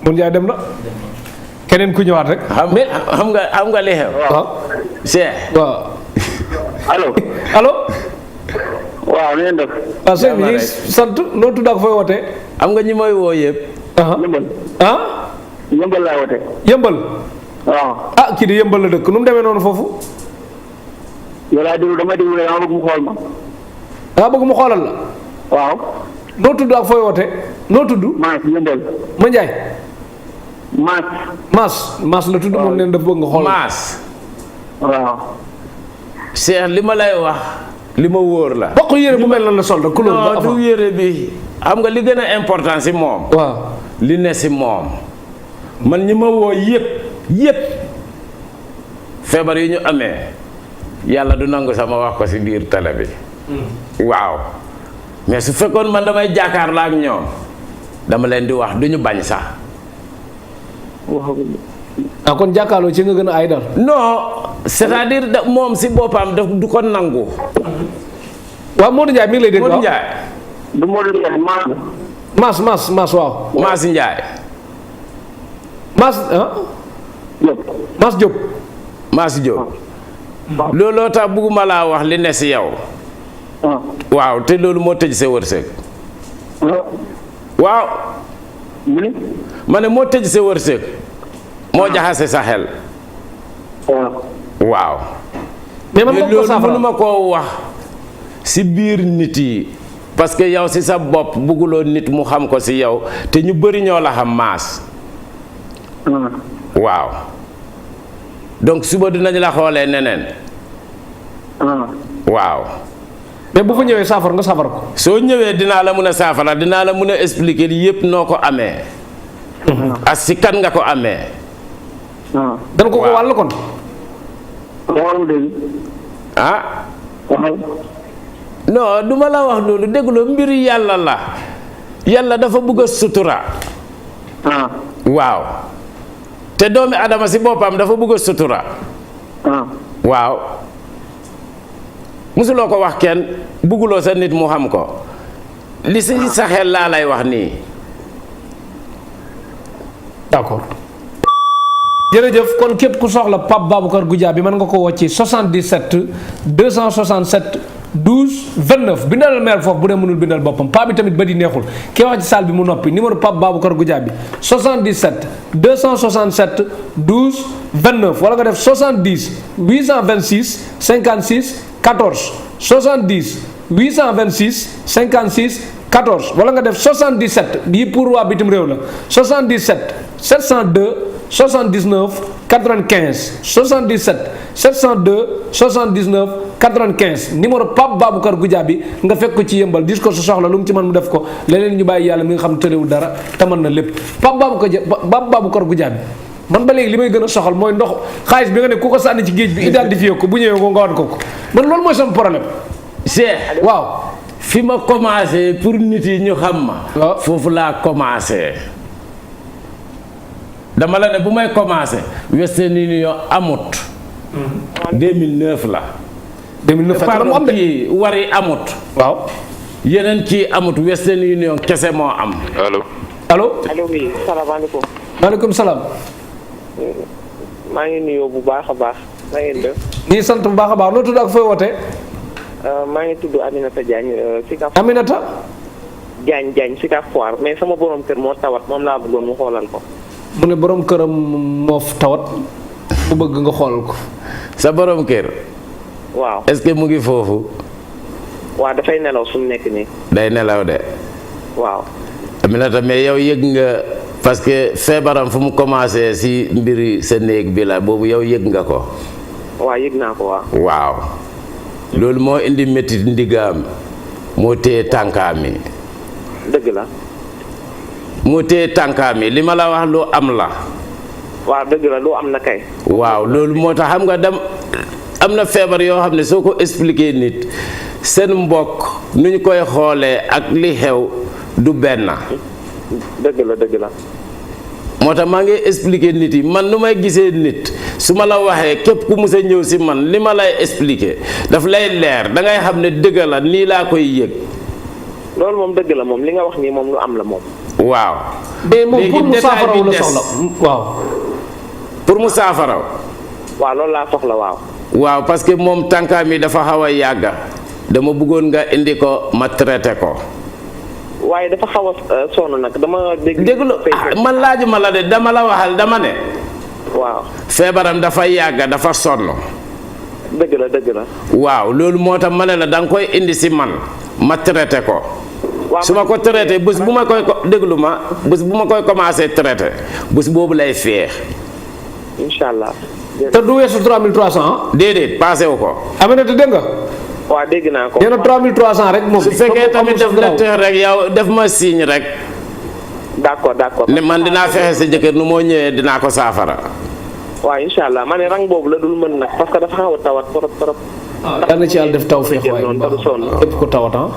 Modou Ndiaye dem na. keneen ku ñëwaat rek. xam nga li xew. waaw. Cheikh. waaw. allo. allo. waaw li ngeen def. waaw sëñ bi ñu sant noo tudd ak fooy wootee. xam nga ñi may woo yëpp. yëmbal. yëmbal laa wootee. yëmbal. waaw. kii di yëmbal la dëkk nu mu demee noonu foofu. yow laa déglu damay déglu dama bëgg mu xool ma. daa bëgg mu xoolal la. waaw. noo tudd ak fooy wootee. noo tudd. Maas yëmbal. ma Ndiaye. Maas la tudd moom neen dafa bëgg nga xoolal. Maas. waaw. Cheikh li ma lay wax li ma wóor la. bokk yére bu mel na la sol rek couleur ba non du yére bi xam nga li gën a important ci moom. waaw. li ne ci moom man ñi ma woo yëpp feebar yi ñu amee yàlla du nangu sama wax ko ci biir télé bi. waaw mais su fekkoon man damay jàkkaarloo ak ñoom dama leen di wax du ñu bañ sax. kon jàkkaarloo ci nga gën a ay dal. non c'est-à-dire moom ci boppam daf du ko nangu. waaw Modou Ndiaye mi ngi lay dégg. Modou Ndiaye. du Modou Ndiaye Maas waaw. Maas Ndiaye. Maas Maas Diop. Maas Diop. looloo tax bugguma laa wax li ne ci yow. waaw te loolu moo tëj sa wërsëg. waaw. ma ne moo tëj sa wërsëg. moo jaxase sa xel. waaw. mais man moom ko loolu saafara mënuma koo wax si biir nit yi parce que yow si sa bopp bugguloo nit mu xam ko si yow te ñu bëri ñoo la xam maas. waaw. donc suba dinañ la xoolee neneen. waaw. mais bu fa ñëwee saafara nga saafara ko. soo ñëwee dinaa la mën a saafara dinaa la mën a expliquer yépp noo ko amee. ak si kan nga ko amee. dana ko wàll kon. ah. non du ma la wax loolu dégguloo mbir yàlla la yàlla dafa bëgg a sutura. waaw. te doomi adama si boppam dafa bëgg a sutura. waaw. musuloo ko wax kenn bëgguloo sa nit mu xam ko li si sa xel laa lay wax nii. d'accord jërëjëf kon képp ku soxla Pape Baboucar Goudiaby mën nga ko woo ci 77 267 12 29 bindal mail foofu bu dee mënul bindal boppam paa bi tamit ba di neexul ki wax ci salle bi mu noppi numéro Pape Baboucar Goudiaby 77 267 12 29 wala nga def 70 826 56 14 70 826 56 14 wala nga def 77 bii pour waa bitim réew la 77 702 79 95 77 702 79 95 numéro Pape Baboucar Goudiaby nga fekk ko ci yëmbal dis ko sa soxla lu mu ci mën mu def ko leneen ñu bàyyi yàlla mi nga xam tëlewul dara te mën na lépp Pape Baboucar Goudiaby man ba léegi li may gën a soxal mooy ndox xaalis bi nga ne ku ko sànni ci géej bi identifié ko bu ñëwee ko nga wan ko man loolu mooy sama problème. Cheikh waaw. fi ma commencé pour nit yi ñu xam ma. waaw foofu laa commencé. dama la ne bu may commencé Western Union amut. 2009 la. 2009 fekk na mu am de kii wari amut. waaw. yeneen kii amut Western Union kese moo am. allo. allo. allo oui salaamaaleykum. maaleykum salaam. maa ngi nuyoo bu baax a baax. na ngeen def. nii sant bu baax a baax noo tudd ak fooy wootee. maa ngi tudd Aminata Diagne Sicap. Aminata. Diagne Sicap Foire mais sama borom kër moo tawat moom laa bëggoon mu xoolal ko. mu ne borom këram moo tawat mu bëgg nga xoolal ko. sa borom kër. waaw est-ce que mu ngi foofu. waaw dafay nelaw su mu nekk nii. day nelaw de. waaw. Aminata mais yow yëg nga parce que feebaram fu mu commencé si mbiri sa néeg bi la boobu yow yëg nga ko. waaw yëg naa ko waaw. waaw. loolu moo indi métti ndiggaam moo téye tànkaam yi. dëgg la. moo téye tànkaam yi li ma la wax lu am la. waaw dëgg la lu am na kay. waaw loolu moo tax xam nga am na feebar yoo xam ne soo ko expliqué nit seen mbokk nu ñu koy xoolee ak li xew du benn. dëgg la dëgg la. moo tax maa ngi expliqué nit yi man nu may gisee nit su ma la waxee képp ku mus a ñëw si man li ma lay expliqué daf lay leer da ngay xam ne dëgg la nii laa koy yëg. loolu moom dëgg la moom li nga wax nii moom lu am la moom. waaw. mais moom léegi pour mu détail saafaraw bi la des. soxla waaw. pour mu saafaraw. waaw loolu laa soxla waaw. waaw parce que moom tànkaam yi dafa xaw a yàgga dama bëggoon nga indi ko ma traité ko. waaye dafa xaw a sonn nag dama dégg. déglu man laajuma la de dama la waxal dama ne. waaw. feebaram dafa yàgga dafa sonn. dëgg la dëgg la. waaw loolu moo tax ma ne la da nga koy indi si man ma traité ko. waaw su ma ko traité bés bu ma koy déglu ma bés bu ma koy commencé traité bés boobu lay feex. incha allah. te du weesu 3300 ah. déedéet passé wu ko. Aminata dégg nga. waaw dégg naa ko. nee na 3300 rek moom. su fekkee tamit def la teex rek yow def ma signe rek. d'accord d'accord. ne man dinaa fexe sa jëkkër nu moo ñëwee dinaa ko saafara. waaw incha allah ma ne rang boobu la dul mën nag parce que dafa xaw a tawat trop trop. yal na ci yàlla def tawféex waaye bu baax képp ko tawat ah.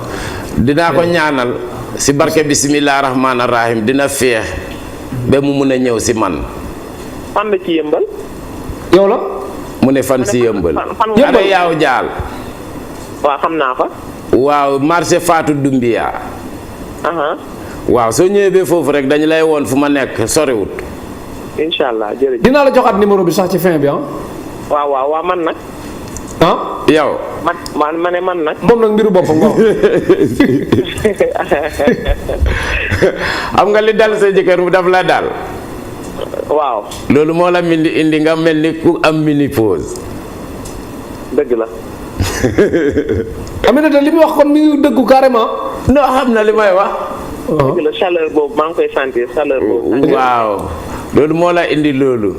dinaa ko ñaanal si barke bisimilah rahmaani rahim dina feex ba mu mun a ñëw si man. fan la ci yëmbal. yow la. mu ne fan si yëmbal. fan ada yaaw jaal. waaw xam naa fa. waaw marché Fatou Doumbia. aha waaw soo ñëwee ba foofu rek dañu lay woon fu ma nekk soriwut. incha allah jërëjëf. dinaa la joxaat numéro bi sax ci fin bi ah. waaw man nag. ah. yow. ma ne man nag. moom nag mbiru boppam nga xam nga li dal sa jëkkër mu daf la dal. waaw. loolu moo la indi nga mel ni ku am ménopause. dëgg la. Aminata li muy wax kon mi ngi dëggu carrément. non xam na li may wax. dëgg la chaleur boobu maa ngi koy sentir chaleur boobu. waaw loolu moo la indi loolu.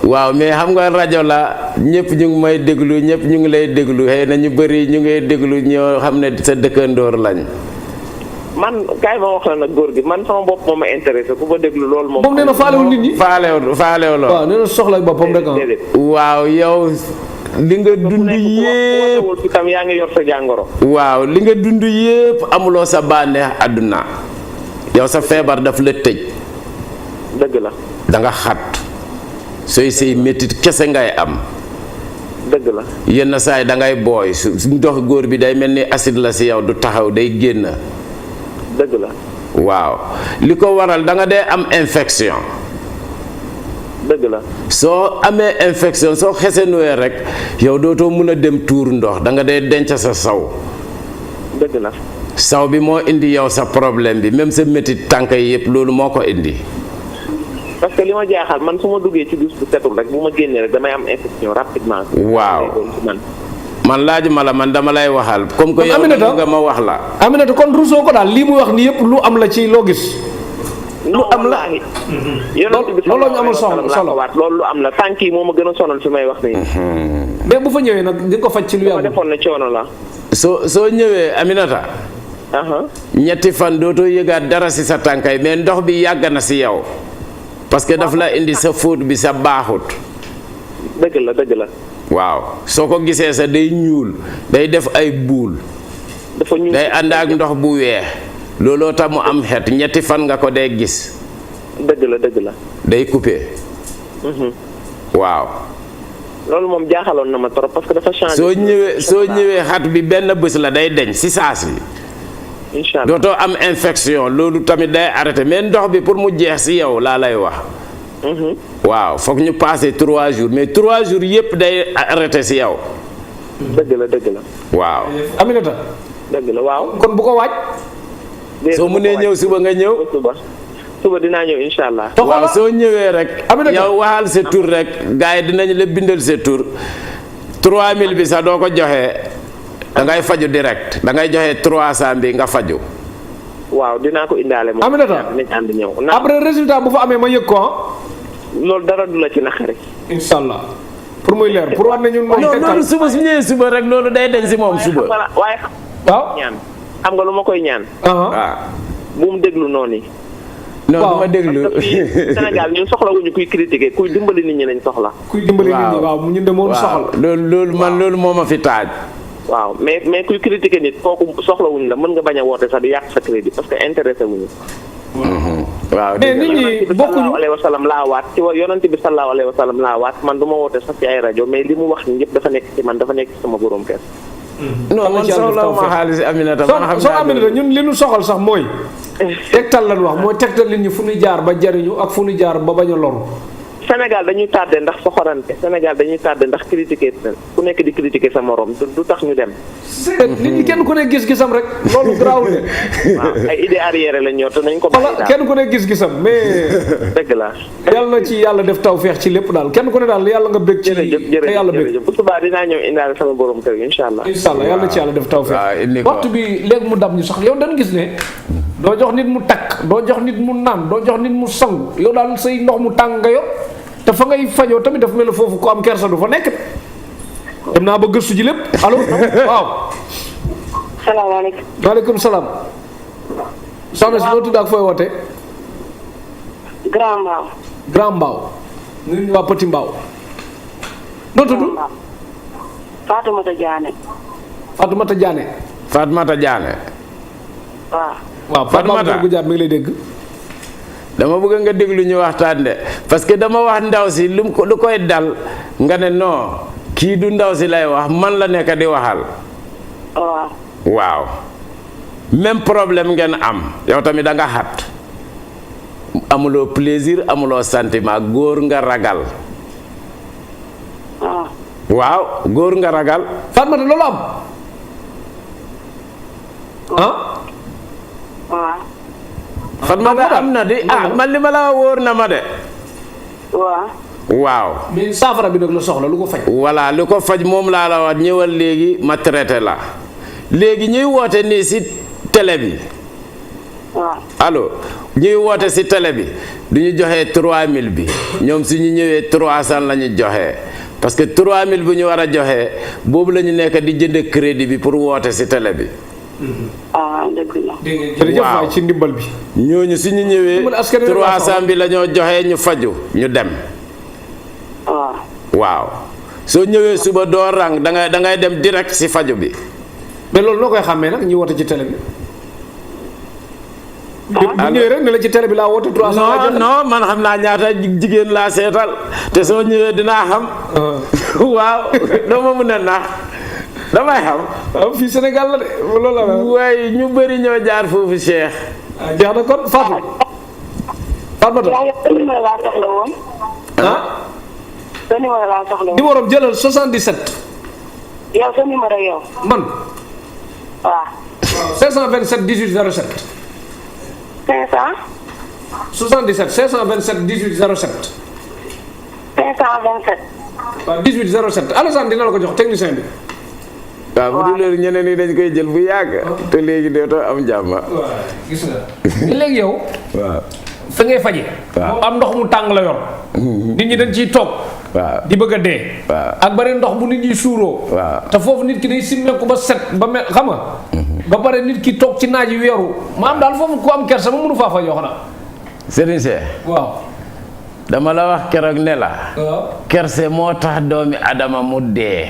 waaw mais xam nga rajo la ñëpp ñu ngi may déglu ñëpp ñu ngi lay déglu xëy na ñu bëri ñu ngi déglu ñoo xam ne sa dëkkandoor lañ. man kaay ma wax la nag góor gi man sama bopp moo ma intéressé ku ma déglu loolu moom. moom nee na faalewul nit ñi. faalew waaw nee na soxla boppam rek waaw yow li nga dund yépp fi tam yaa ngi yor sa jàngoro. waaw li nga dund yépp amuloo sa bànneex àdduna yow sa feebar daf la tëj. dëgg la. da nga xat sooy sëy métit kese ngay am. dëgg la. yenn saay da ngay booy su ndox góor bi day mel ni acide la si yow du taxaw day génn. dëgg la. waaw li ko waral da nga dee am infection. dëgg la. soo amee infection soo xesenuwee rek yow dootoo mun a dem tuur ndox da nga dee denc sa saw. dëgg la. saw bi moo indi yow sa problème bi même sa métit tànk yi yëpp loolu moo ko indi. parce que li ma jaaxal man su ma duggee ci douche bu setul rek bu ma génnee rek damay am infection rapidement. waaw man laajuma la man dama lay waxal. comme que yow nga ma wax la. Aminata kon rusoo ko daal lii muy wax nii yëpp lu am la ci loo gis. lu am la. looloo ñu amul solo loolu lu am la tànk yi moo ma gën a sonal fi may wax nii. mais bu fa ñëwee nag di ko faj ci lu yàgg. ma defoon ne coono la. soo ñëwee Aminata. ñetti fan dootoo yëgaat dara si sa tànkay mais ndox bi yàgg na si yow. parce que daf la indi sa fóot bi sa baaxut. dëgg la dëgg la. waaw soo ko gisee sa day ñuul day def ay buul. dafa ñuul day ànd ak ndox bu weex. looloo tax mu am xet ñetti fan nga ko dee gis. dëgg la dëgg la. day coupé. waaw. loolu moom jaaxaloon na ma trop parce que dafa changé. soo ñëwee xat bi benn bés la day deñ si saas yi. incha allah dootoo am infection loolu tamit day arrêté mais ndox bi pour mu jeex si yow laa lay wax. waaw foog ñu passé 3 jours mais 3 jours yëpp day arrêté si yow. dëgg la dëgg la. waaw. Aminata. dëgg la waaw. kon bu ko waaj. soo mënee ñëw suba nga ñëw. suba dinaa ñëw incha allah. waaw soo ñëwee rek. yow waxal sa tur rek gars yi dinañ la bindal sa tur 3000 bi sax doo ko joxe. da ngay faju direct da ngay joxe 300 bi nga faju. waaw dinaa ko indaale moom. Aminata nañ ànd ñëw. après résultat bu fa amee ma yëg ko loolu dara du la ci naqari. incha allah pour muy leer pour war nañu. non loolu suba su ñëwee suba rek loolu day den si moom suba. waaye waaw ñaan xam nga lu ma koy ñaan. waaw. bu mu déglu noonu yi. non du ma déglu. parce que fii Sénégal ñun soxlawuñu kuy critiquer kuy dimbali nit ñi lañ soxla. kuy dimbali nit ñi waaw ñun de moom soxla. loolu man loolu moo ma fi taaj. waaw mais kuy critiquer nit kooku soxlawuñu la mën nga bañ a woote sax di yàq sa crédit parce que intéressé wuñu. waaw mais nit ñi bokkuñu. alayhi wa sallam laa waat ci yonent bi sallallahu alayhi wa sallam laa waat man du ma woote sax ci ay rajo mais li mu wax ni yëpp dafa nekk ci man dafa nekk ci sama borom kër. non man soxla ma xaalis Aminata. soo Aminata ñun li ñu soxal sax mooy. tegtal lan wax mooy tegtal nit ñi fu ñu jaar ba jariñu ak fu ñu jaar ba bañ a loru. Sénégal dañuy tardé ndax soxorante Sénégal dañuy tardé ndax critiquer ku nekk di critiquer sa morom du tax ñu dem. nit ñi kenn ku ne gis-gisam rek loolu garaawul de. waaw ay idée arrière lañ ñor te nañ ko bàyyi daal kenn ku ne gis-gisam mais. dëgg la. yàlla na ci yàlla def tawfeex ci lépp daal kenn ku ne daal yàlla nga bëgg ci. te yàlla bëgg jërëjëf bu subaa dinaa ñëw indaale sama borom kër incha allah. incha allah yàlla na ci yàlla def tawfeex. waxtu bi léegi mu dab ñu sax yow dañu gis ne. doo jox nit mu takk doo jox nit mu naan doo jox nit mu sangu yow daal say ndox mu tàng nga yor te fa ngay fajoo tamit dafa mel ne foofu ko am kersa du fa nekk dem naa ba gëstu ji lépp allo waaw. salaamaaleykum. maaleykum salaam. soxna si noo tudd ak fooy wootee. Grand Mbao. Grand Mbao. nuyu waa Petit Mbao. noo tudd. Fatoumata Diané. Fatoumata Diané. Fatoumata Diané. waaw. waaw Fatoumata bu jaar mi ngi lay dégg. dama bëgg nga déglu ñu waxtaan de parce que dama wax ndaw si lu koy dal nga ne non kii du ndaw si lay wax man la nekk di waxal. waaw. waaw même problème ngeen am yow tamit da nga xat amuloo plaisir amuloo sentiment góor nga ragal. waaw góor nga ragal. Fatoumata loolu am. waaw. Fatmata am na di man li ma la wóor na ma de. waaw. mais saafara bi nag la soxla lu ko faj. voilà lu ko faj moom laa la wax ñëwal léegi ma traité la léegi ñuy woote nii si télé bi. allo ñuy woote si télé bi du ñu joxee 3000 bi ñoom su ñu ñëwee 300 la ñu joxee parce que 3000 bu ñu war a joxee boobu la ñu nekk di jënd crédit bi pour woote si télé bi. dëgg la. jërëjëf waay ci ndimbal bi. ñooñu su ñu ñëwee 300 bi la ñoo joxee ñu faju ñu dem. waaw soo ñëwee suba doo rang da ngay dem direct si faju bi. mais loolu noo koy xàmmee nag ñu woote ci télé bi. bu ñëwee rek ne la ci télé bi laa woote 300. non man xam naa ñaata jigéen laa seetal te soo ñëwee dinaa xam. waaw doo ma mun a nax damay xam. fii Sénégal la de loolu la. waaye ñu bëri ñoo jaar foofu Cheikh. jeex na kon Fatou. Fatou. sa numéro laa soxla woon. numéro am jëlal 77. yow sa numéro yow. man. waaw. 527 18 07. 500. 77 527 18 07. 527. waaw 18 07 Alassane dina la ko jox technicien bi. waaw bu dul loolu ñeneen ñi dañ koy jël bu yàgg. te léegi dootoo am jàmm. waaw gis nga. léegi yow. waaw. fa ngay faje. waaw am ndox mu tàng la yor. nit ñi dañ ciy toog. waaw di bëgg a dee. waaw ak bari ndox bu nit ñi suuroo. waaw te foofu nit ki day simmeeku ba set ba mel xam nga. ba pare nit ki toog ci naaj yu weeru maam daal foofu ku am kersa ma mënu faa fajoo xanaa. Serigne Cheikh. waaw. dama la wax keroog ne la. waaw. kerse moo tax doomi adama mu dee.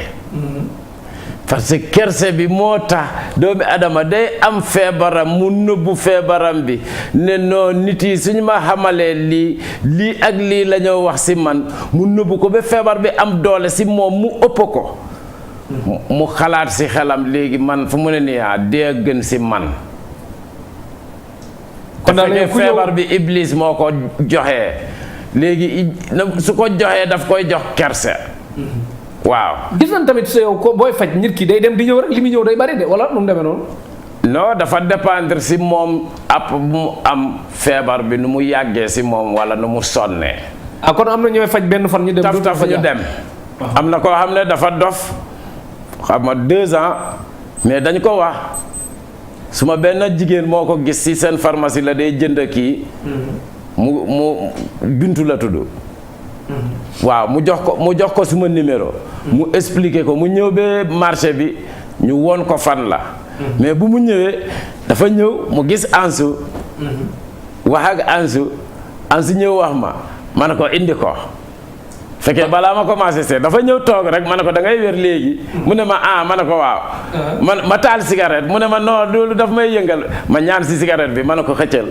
parce que kerse bi moo tax doomi adama day am feebaram mu nëbbu feebaram bi ne noo nit yi suñu ma xamalee lii ak lii la ñoo wax si man mu nëbbu ko ba feebar bi am doole si moom mu ëpp ko. mu xalaat si xelam léegi man fu mu ne nii dee gën si man. kon daal feebar bi iblis moo ko joxee léegi su ko joxee daf koy jox kerse. waaw gis nañ tamit sa yow ko booy faj nit ki day dem di ñëw rek li muy ñëw day bari de wala nu mu demee noonu. non dafa dépendre si moom app bu mu am feebar bi nu mu yàggee si moom wala nu mu sonnee. kon am na ñooy faj benn fan ñu dem. taf ñu dem. am na koo xam ne dafa dof xam nga 2 ans mais dañ ko wax suma benn jigéen moo ko gis si seen pharmacie la day jënd kii. mu bintu la tudd. waaw mu jox ko suma numéro. mu expliqué ko mu ñëw ba marché bi ñu woon ko fan la. mais bu mu ñëwee dafa ñëw mu gis Ansu. wax ak Ansu ñëw wax ma ne ko indi ko. fekkee balaa ma commencé seet dafa ñëw toog rek ma ne ko da ngay wér léegi. mu ne ma ma ne ko waaw. ma taal cigarette mu ne ma non loolu daf may yëngal ma ñaan si cigarette bi ma ne ko xëccal.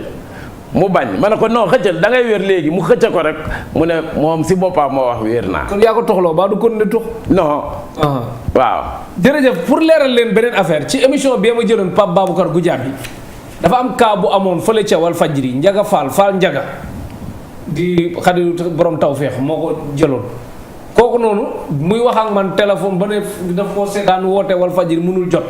mu bañ ma ne ko non xëccal da ngay wér léegi mu xëcca ko rek mu ne moom si boppam moo wax wér naa. kon yaa ko toxloo ba du kon ne tux. non. waaw. jërëjëf pour leeral leen beneen affaire ci émission bi ma jëloon Pape Baboucar Goudiaby dafa am cas bu amoon fële ca Walfadjri Njaga Fall Njaga di xadi borom tawféex moo ko jëloon kooku noonu muy wax ak man téléphone ba ne daf koo seetaan woote Walfadjri mënul jot.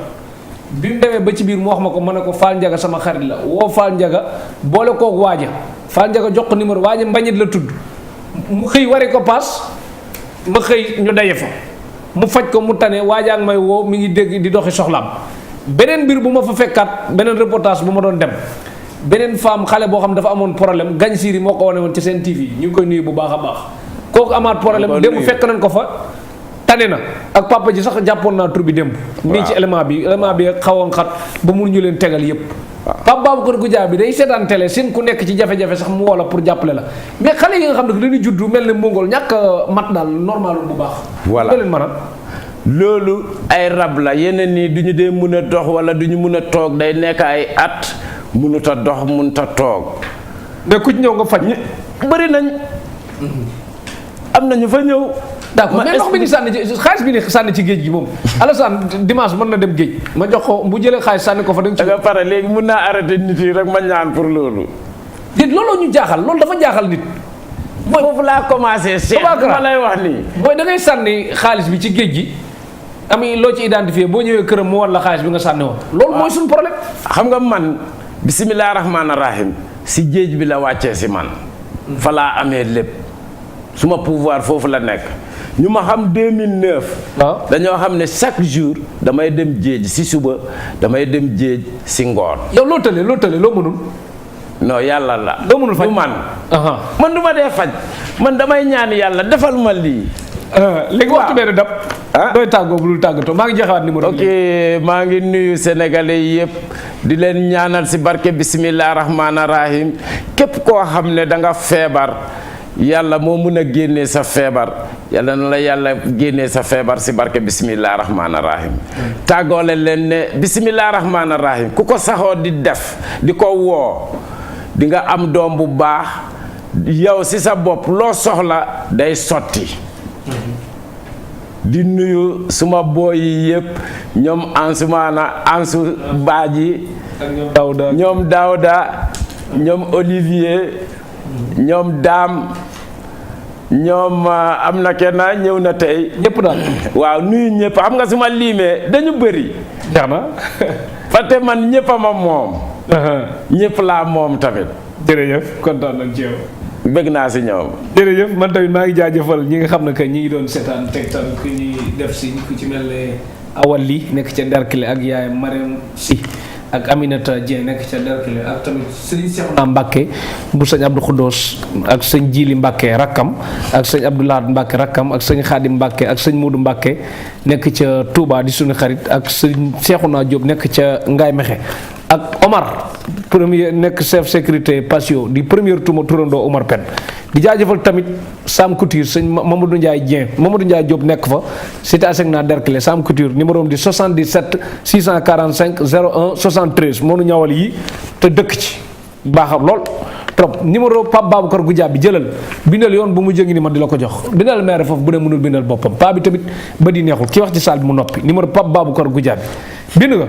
bi mu demee ba ci biir mu wax ma ko ma ne ko Fall Njaga sama xarit la woo Fall Njaga boole kook waaja Fall Njaga jox ko numéro waaja mbañit la tudd mu xëy wari ko paas ma xëy ñu daje fa mu faj ko mu tane waaja ak may woo mi ngi dégg di doxi soxlaam beneen mbir bu ma fa fekkaat beneen reportage bu ma doon dem beneen femme xale boo xam dafa amoon problème gañ siiri moo ko wane woon ci seen TV ñu ngi koy nuyu bu baax a baax kooku amaat problème démb fekk nañ ko fa tane na ak papa ji sax jàppoon naa tur bi démb. nii ci élément bi xawoon xat ba mënuñu leen tegal yépp Pape Baboucar Goudiaby day seetaan télé seen ku nekk ci jafe-jafe sax mu woo la pour jàppale la mais xale yi nga xam ne dañuy juddu mel ne mongol ñàkk mat daal normal bu baax. voilà leen mën a. loolu ay rab la yeneen nii du ñu dee mën a dox wala du ñu mën a toog day nekk ay at mënut a dox mënut a toog. mais ku ci ñëw nga faj. bëri nañ. am na ñu fa ñëw. d'accord mais ndox bi ni sànni ci xaalis bi ni sànni ci géej gi moom Alassane dimanche mën na dem géej ma jox ko bu jëlee xaalis sànni ko fa da nga pare léegi mun naa arrêté nit yi rek ma ñaan pour loolu. déet looloo ñu jaaxal loolu dafa jaaxal nit. mooy foofu laa commencé. Cheikh ma lay wax nii. mooy da ngay sànni xaalis bi ci géej gi ami loo ci identifié boo ñëwee këram mu war la xaalis bi nga sànni woon. loolu mooy suñu problème. xam nga man bisimilah rahmaani rahim si géej bi la wàccee si man fa laa amee lépp suma pouvoir foofu la nekk ñu ma xam 2009 dañoo xam ne chaque jour damay dem géej si suba damay dem géej si ngoon. yow loo tële loo mënul. non yàlla la. loo mënul faj du man. man du ma dee faj man damay ñaan yàlla defal ma lii. léegi waxtu bee dab. dooy tàggoo bu dul tàggatoo maa ngi jeexaat numéro bi. ok maa ngi nuyu sénégalais yëpp di leen ñaanal si barke bisimilah rahmaani rahim képp koo xam ne da nga feebar yàlla moo mun a génnee sa feebar yàlla na la yàlla génnee sa feebar si barke bisimilah rahmaani rahim. tàggoole leen ne bisimilah rahmaani rahim ku ko saxoo di def di ko woo di nga am doom bu baax yow si sa bopp loo soxla day sotti. di nuyu suma booy yi yëpp ñoom Ansu Baaji ñoom Daouda ñoom Olivier ñoom Dame ñoom am na kenn ñëw na tey ñëpp daal waaw nuyu ñëpp xam nga suma liimee dañu bëri jeex na fate man ñëpp a ma moom ñëpp laa moom tamit jërëjëf kontaan nañ ci yow bëgg naa si ñoom. jërëjëf man tamit maa ngi jaajëfal ñi nga xam ne que ñi ngi doon seetaan Tektal ku ñuy def si ku ci mel ne Awal li nekk ca Derkile ak yaayam Mariam Si ak Aminata Dieng nekk ca Derkile ak tamit Serigne Cheikhouna Mbacke bu sëñ Abdou Khoudoss ak sëñ Jili Mbacke rakkam ak sëñ Abdou Lahad Mbacke rakkam ak sëñ Khadim Mbacke ak sëñ Modou Mbacke nekk ca Touba di suñu xarit ak sëñ Cheikhouna Diop nekk ca Ngaye Mexe ak Omar premier nekk chef sécurité patio di premier turandoo Omar Pen di jaajëfal tamit Sam Couture sëñ Mamadou Ndiaye Dieng Mamadou Ndiaye Diop nekk fa cité Asegna Derkile Sam Couture numéro di 77 645 01 73 moo nu ñawal yi te dëkk ci baaxam lool trop numéro Pape Baboucar Goudia bi jëlal bindal yoon bu mu jëngi ni ma di la ko jox bindal maire foofu bu ne mënul bindal boppam pa bi tamit ba di neexul ki wax ci salle bi mu noppi numéro Pape Baboucar Goudia bi bind nga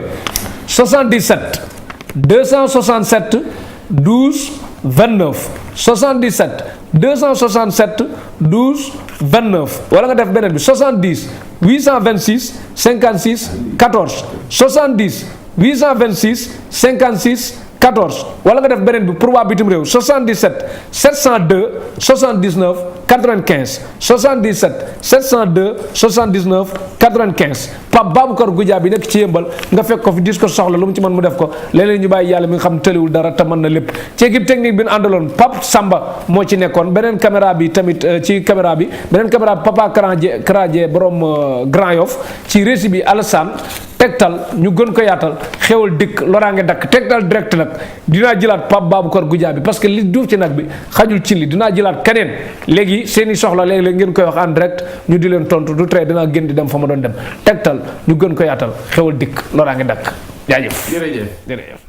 77 267 12 29 77 267 12 29 wala nga def beneen bi 70 826 56 14 70 826 56 14 wala nga def beneen bi pour waa bitim réew 77 702 79 95 77 702 79 95 Pape Baboucar Goudia bi nekk ci yëmbal nga fekk ko fi dis ko soxla lu mu ci mën mu def ko léeg-léeg ñu bàyyi yàlla mi nga xam tëliwul dara te mën na lépp ci équipe technique bi ñu àndaloon Pape Samba moo ci nekkoon beneen caméra bi tamit ci caméra bi beneen caméra bi Papa Kradje borom Grand Yoff ci régie bi Alassane Tektal ñu gën ko yaatal xewal dikk loraange dakk Tektal direct nag dinaa jëlaat Pape Baboucar Goudia bi parce que li duuf ci nag bi xajul ci li dinaa jëlaat keneen léegi seeni soxla léeg-léeg ngeen koy wax en direct ñu di leen tontu du trait dinaa gën di dem fa ma doon dem Tektal ñu gën ko yaatal xewal dikk loraange dakk jaajëf jërëjëf